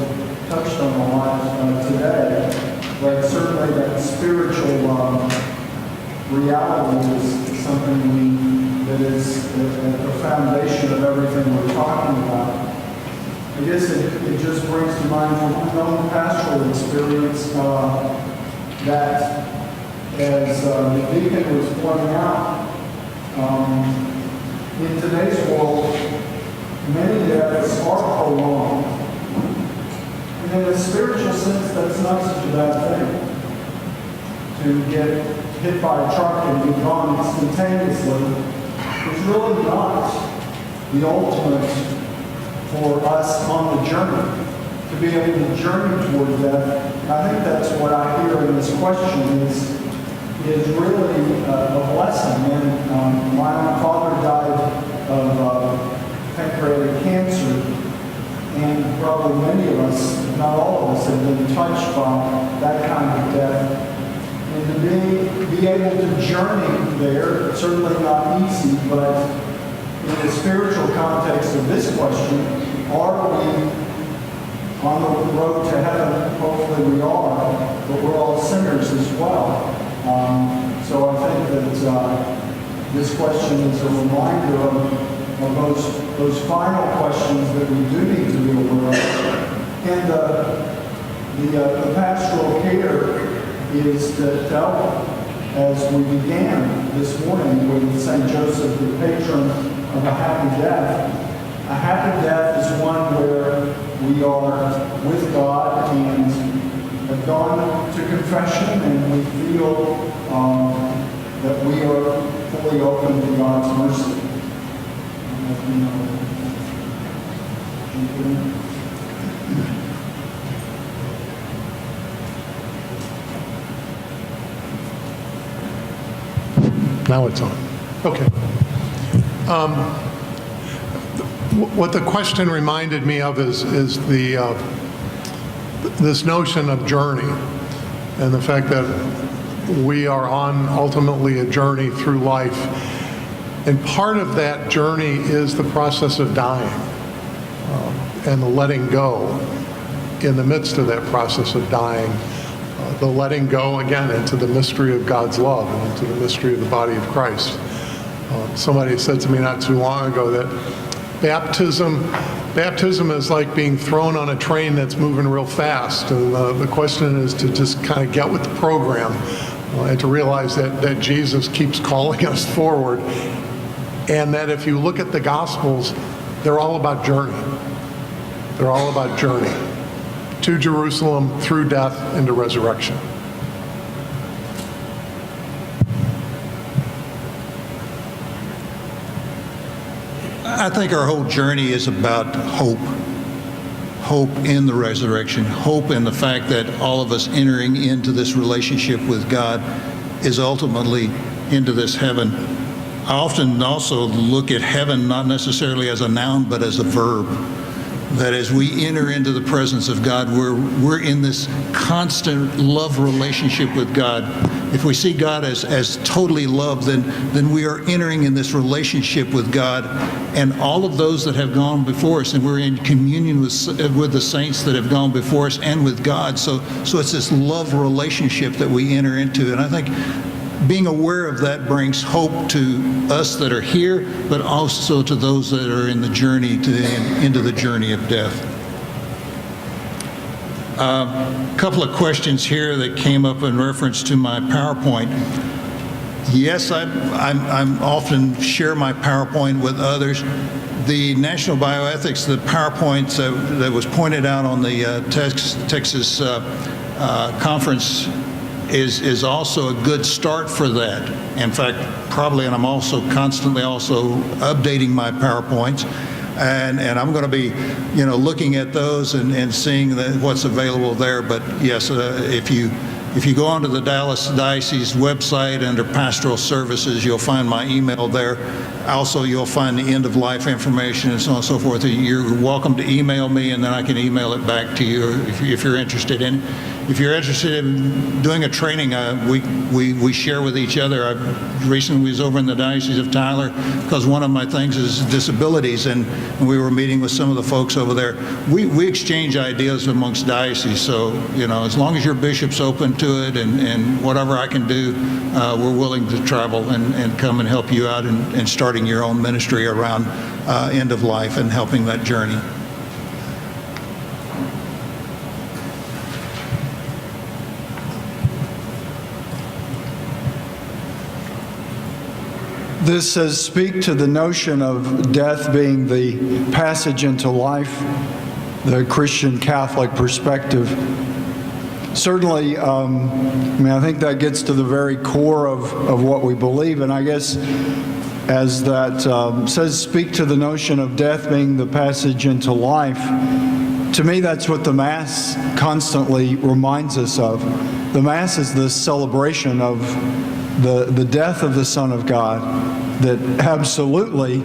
touched on a lot today, but certainly that spiritual reality is something that is at the foundation of everything we're talking about. I guess it just brings to mind from my own pastoral experience that, as the deacon was pointing out, in today's world, many deaths are prolonged. And in a spiritual sense, that's not such a bad thing. To get hit by a truck and be gone instantaneously is really not the ultimate for us on the journey, to be able to journey toward death. I think that's what I hear in this question is really a blessing. And my own father died of pancreatic cancer, and probably many of us, if not all of us, have been touched by that kind of death. And to be able to journey there, certainly not easy, but in the spiritual context of this question, are we on the road to heaven? Hopefully we are, but we're all sinners as well. So I think that this question is a reminder of those final questions that we do need to be aware of. And the pastoral care is to help as we began this morning with St. Joseph, the patron of a happy death. A happy death is one where we are with God and have gone to confession, and we feel that we are fully open to God's mercy. Now it's on. Okay. What the question reminded me of is this notion of journey, and the fact that we are on ultimately a journey through life. And part of that journey is the process of dying and the letting go in the midst of that process of dying. The letting go, again, into the mystery of God's love and into the mystery of the body of Christ. Somebody said to me not too long ago that baptism is like being thrown on a train that's moving real fast. And the question is to just kind of get with the program and to realize that Jesus keeps calling us forward. And that if you look at the Gospels, they're all about journey. They're all about journey. To Jerusalem, through death, into resurrection. I think our whole journey is about hope. Hope in the resurrection. Hope in the fact that all of us entering into this relationship with God is ultimately into this heaven. I often also look at heaven not necessarily as a noun, but as a verb. That as we enter into the presence of God, we're in this constant love relationship with God. If we see God as totally love, then we are entering in this relationship with God and all of those that have gone before us, and we're in communion with the saints that have gone before us and with God. So it's this love relationship that we enter into, and I think being aware of that brings hope to us that are here, but also to those that are in the journey into the journey of death. A couple of questions here that came up in reference to my PowerPoint. Yes, I'm often share my PowerPoint with others. The National Bioethics, the PowerPoint that was pointed out on the Texas conference is also a good start for that. In fact, probably, and I'm also constantly updating my PowerPoints, and I'm going to be, looking at those and seeing what's available there. But yes, if you go onto the Dallas Diocese website under Pastoral Services, you'll find my email there. Also, you'll find the end-of-life information and so on and so forth. You're welcome to email me, and then I can email it back to you if you're interested in it. If you're interested in doing a training, we share with each other. I recently was over in the Diocese of Tyler because one of my things is disabilities, and we were meeting with some of the folks over there. We exchange ideas amongst dioceses, so as long as your bishop's open to it and whatever I can do, we're willing to travel and come and help you out in starting your own ministry around end of life and helping that journey. This says, speak to the notion of death being the passage into life, the Christian Catholic perspective. Certainly, I think that gets to the very core of what we believe, and I guess as that says, speak to the notion of death being the passage into life, to me that's what the Mass constantly reminds us of. The Mass is the celebration of the death of the Son of God that absolutely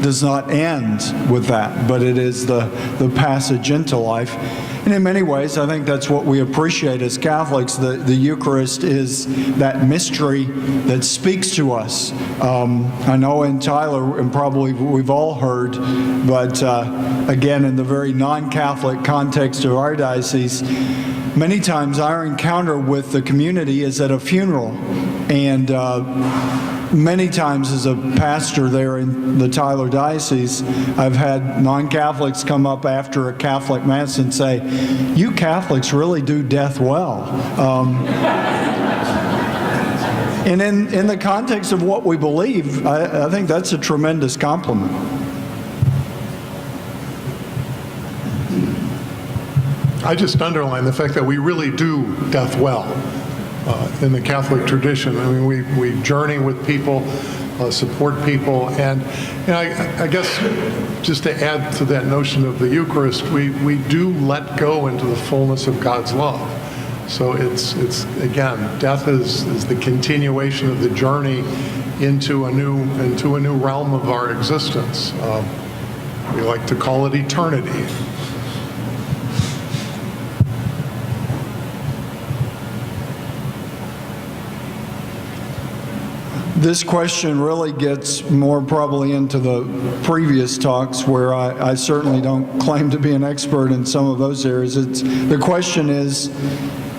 does not end with that, but it is the passage into life. And in many ways, I think that's what we appreciate as Catholics. The Eucharist is that mystery that speaks to us. I know in Tyler, and probably we've all heard, but again, in the very non-Catholic context of our diocese, many times our encounter with the community is at a funeral. And many times as a pastor there in the Tyler Diocese, I've had non-Catholics come up after a Catholic Mass and say, "You Catholics really do death well." And in the context of what we believe, I think that's a tremendous compliment. I just underline the fact that we really do death well in the Catholic tradition. I mean, we journey with people, support people, and I guess just to add to that notion of the Eucharist, we do let go into the fullness of God's love. So it's again, death is the continuation of the journey into a new realm of our existence. We like to call it eternity. This question really gets more probably into the previous talks where I certainly don't claim to be an expert in some of those areas. The question is,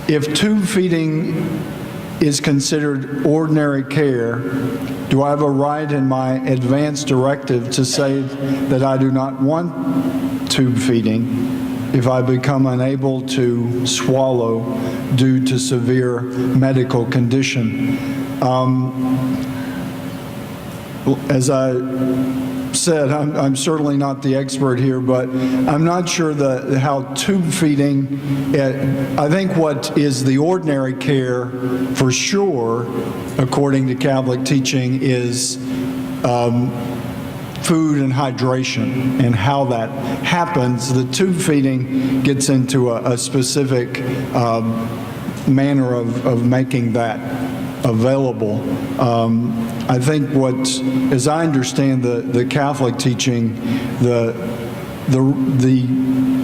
if tube feeding is considered ordinary care, do I have a right in my advance directive to say that I do not want tube feeding if I become unable to swallow due to severe medical condition? As I said, I'm certainly not the expert here, but I'm not sure how tube feeding, I think what is the ordinary care for sure, according to Catholic teaching, is food and hydration, and how that happens. The tube feeding gets into a specific manner of making that available. I think as I understand the Catholic teaching, the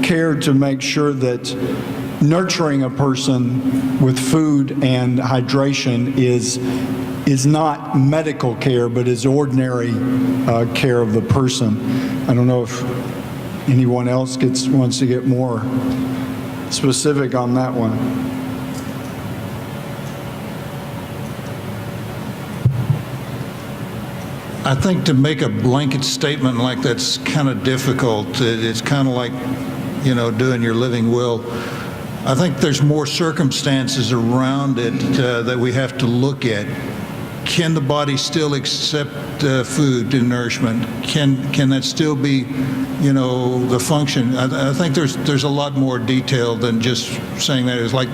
care to make sure that nurturing a person with food and hydration is not medical care, but is ordinary care of the person. I don't know if anyone else wants to get more specific on that one. I think to make a blanket statement like that's kind of difficult. It's kind of like, doing your living will. I think there's more circumstances around it that we have to look at. Can the body still accept food and nourishment? Can that still be, the function? I think there's a lot more detail than just saying that. It's like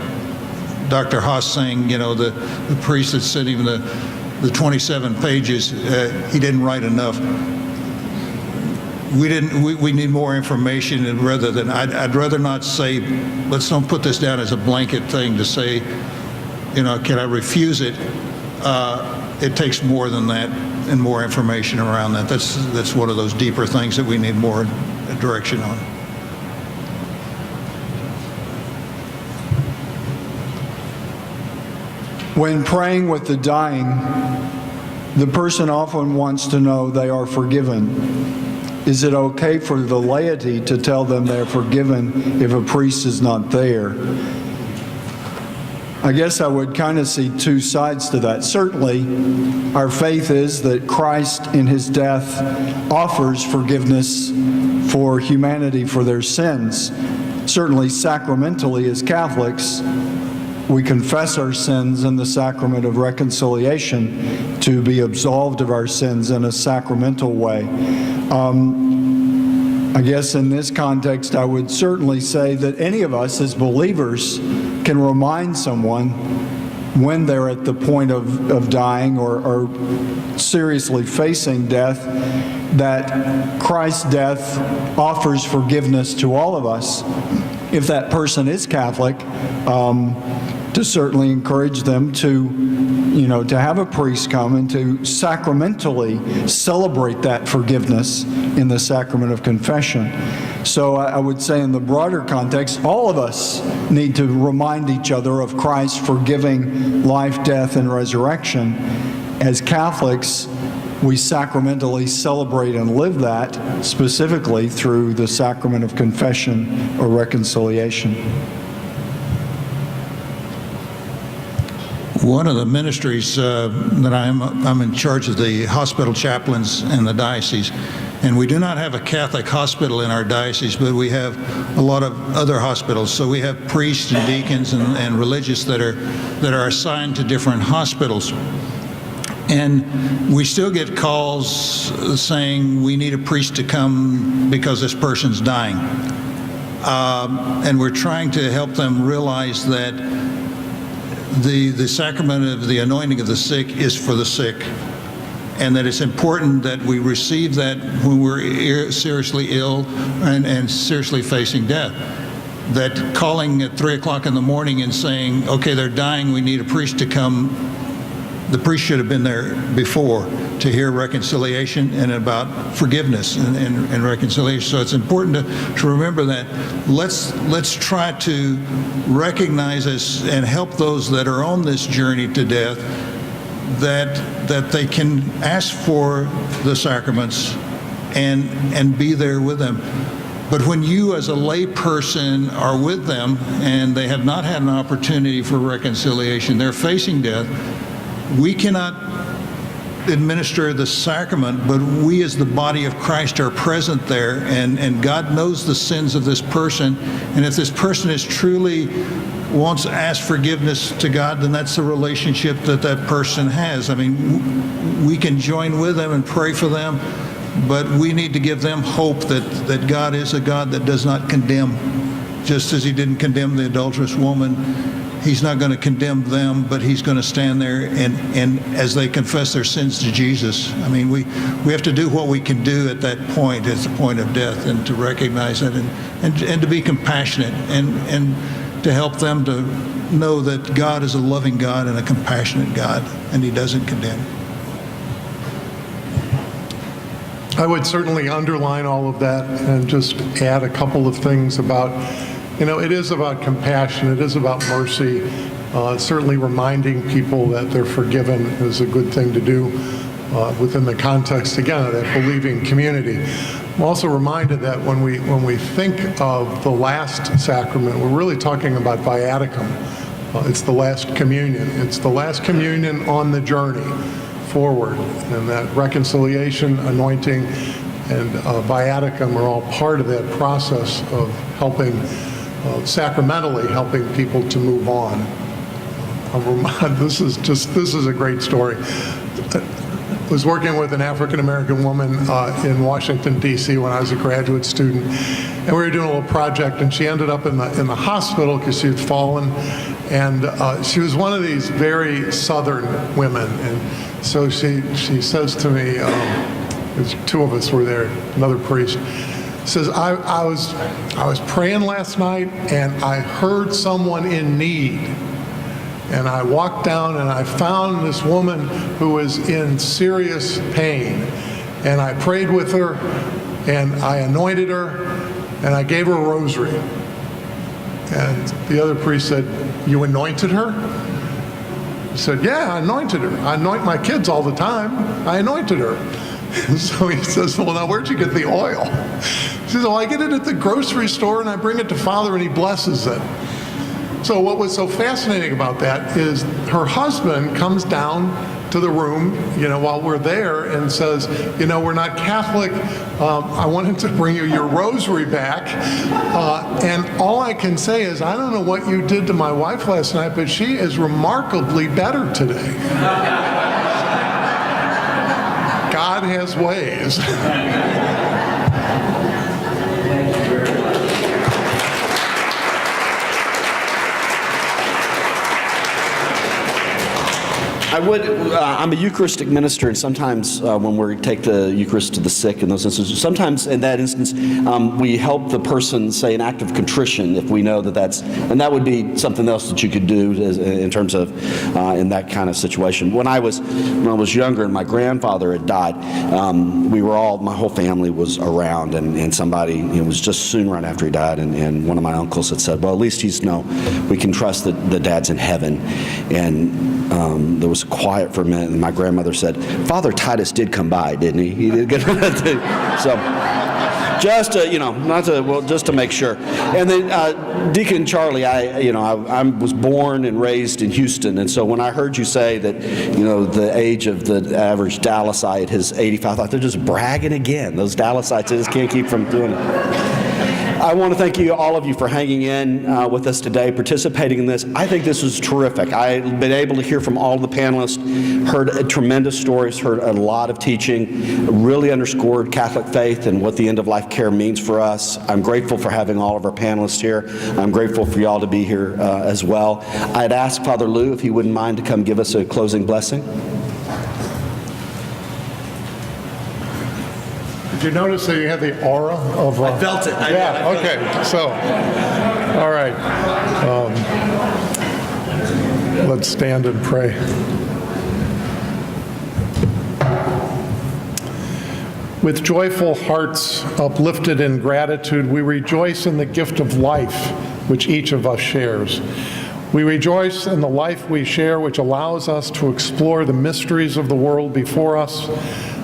Dr. Haas saying, the priest that's sitting the 27 pages, he didn't write enough. We need more information, and rather than, I'd rather not say, let's don't put this down as a blanket thing to say, can I refuse it? It takes more than that and more information around that. That's one of those deeper things that we need more direction on. When praying with the dying, the person often wants to know they are forgiven. Is it okay for the laity to tell them they're forgiven if a priest is not there? I guess I would kind of see two sides to that. Certainly, our faith is that Christ in his death offers forgiveness for humanity for their sins. Certainly, sacramentally as Catholics, we confess our sins in the sacrament of reconciliation to be absolved of our sins in a sacramental way. I guess in this context, I would certainly say that any of us as believers can remind someone when they're at the point of dying or seriously facing death that Christ's death offers forgiveness to all of us. If that person is Catholic, to certainly encourage them to have a priest come and to sacramentally celebrate that forgiveness in the sacrament of confession. So I would say in the broader context, all of us need to remind each other of Christ's forgiving life, death, and resurrection. As Catholics, we sacramentally celebrate and live that specifically through the sacrament of confession or reconciliation. One of the ministries that I'm in charge of the hospital chaplains in the diocese, and we do not have a Catholic hospital in our diocese, but we have a lot of other hospitals. So we have priests and deacons and religious that are assigned to different hospitals. And we still get calls saying we need a priest to come because this person's dying. And we're trying to help them realize that the sacrament of the anointing of the sick is for the sick, and that it's important that we receive that when we're seriously ill and seriously facing death. That calling at 3 o'clock in the morning and saying, okay, they're dying, we need a priest to come, the priest should have been there before to hear reconciliation and about forgiveness and reconciliation. So it's important to remember that. Let's try to recognize this and help those that are on this journey to death, that they can ask for the sacraments and be there with them. But when you as a lay person are with them and they have not had an opportunity for reconciliation, they're facing death, we cannot administer the sacrament, but we as the body of Christ are present there, and God knows the sins of this person. And if this person is truly wants to ask forgiveness to God, then that's the relationship that person has. I mean, we can join with them and pray for them, but we need to give them hope that God is a God that does not condemn. Just as he didn't condemn the adulterous woman, he's not going to condemn them, but he's going to stand there and as they confess their sins to Jesus. I mean, we have to do what we can do at that point, at the point of death, and to recognize it and to be compassionate and to help them to know that God is a loving God and a compassionate God, and he doesn't condemn. I would certainly underline all of that and just add a couple of things about, it is about compassion, it is about mercy. Certainly reminding people that they're forgiven is a good thing to do within the context, again, of that believing community. I'm also reminded that when we think of the last sacrament, we're really talking about viaticum. It's the last communion. It's the last communion on the journey forward, and that reconciliation, anointing, and viaticum are all part of that process of helping, sacramentally helping people to move on. This is a great story. I was working with an African-American woman in Washington, D.C. when I was a graduate student, and we were doing a little project, and she ended up in the hospital because she had fallen, and she was one of these very southern women, and so she says to me, two of us were there, another priest, says, I was praying last night, and I heard someone in need. And I walked down and I found this woman who was in serious pain. And I prayed with her, and I anointed her, and I gave her a rosary. And the other priest said, "You anointed her?" I said, "Yeah, I anointed her. I anoint my kids all the time. I anointed her." And so he says, "Well, now where'd you get the oil?" She says, "Well, I get it at the grocery store, and I bring it to Father, and he blesses it." So what was so fascinating about that is her husband comes down to the room, while we're there, and says, "We're not Catholic. I wanted to bring you your rosary back. And all I can say is, I don't know what you did to my wife last night, but she is remarkably better today." God has ways. I'm a Eucharistic minister, and sometimes when we take the Eucharist to the sick in those instances, sometimes in that instance, we help the person say an act of contrition if we know and that would be something else that you could do in terms of in that kind of situation. When I was younger and my grandfather had died, my whole family was around, and somebody, it was just soon right after he died, and one of my uncles had said, "Well, at least we can trust that the dad's in heaven." And there was quiet for a minute, and my grandmother said, "Father Titus did come by, didn't he? He did get so just to, just to make sure." And then Deacon Charlie, I was born and raised in Houston, and so when I heard you say that, the age of the average Dallasite is 85, I thought they're just bragging again. Those Dallasites, they just can't keep from doing it. I want to thank you, all of you, for hanging in with us today, participating in this. I think this was terrific. I've been able to hear from all of the panelists, heard tremendous stories, heard a lot of teaching, really underscored Catholic faith and what the end-of-life care means for us. I'm grateful for having all of our panelists here. I'm grateful for y'all to be here as well. I'd ask Father Lou if he wouldn't mind to come give us a closing blessing. Did you notice that you had the aura of... I felt it. Yeah, okay. So, all right. Let's stand and pray. With joyful hearts uplifted in gratitude, we rejoice in the gift of life which each of us shares. We rejoice in the life we share, which allows us to explore the mysteries of the world before us,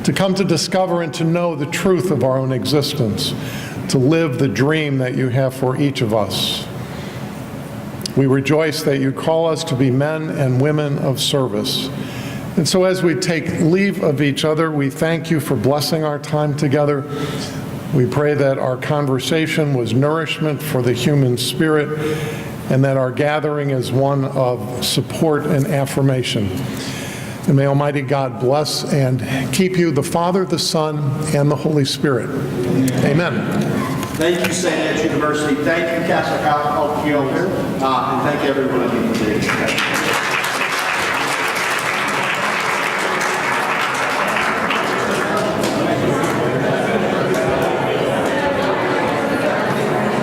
to come to discover and to know the truth of our own existence, to live the dream that you have for each of us. We rejoice that you call us to be men and women of service. And so as we take leave of each other, we thank you for blessing our time together. We pray that our conversation was nourishment for the human spirit and that our gathering is one of support and affirmation. And may Almighty God bless and keep you, the Father, the Son, and the Holy Spirit. Amen. Thank you, St. Ed's University. Thank you, Catholic Health here. And thank everyone of you for being here.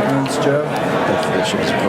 Thanks, Joe. Thank you, Bishop.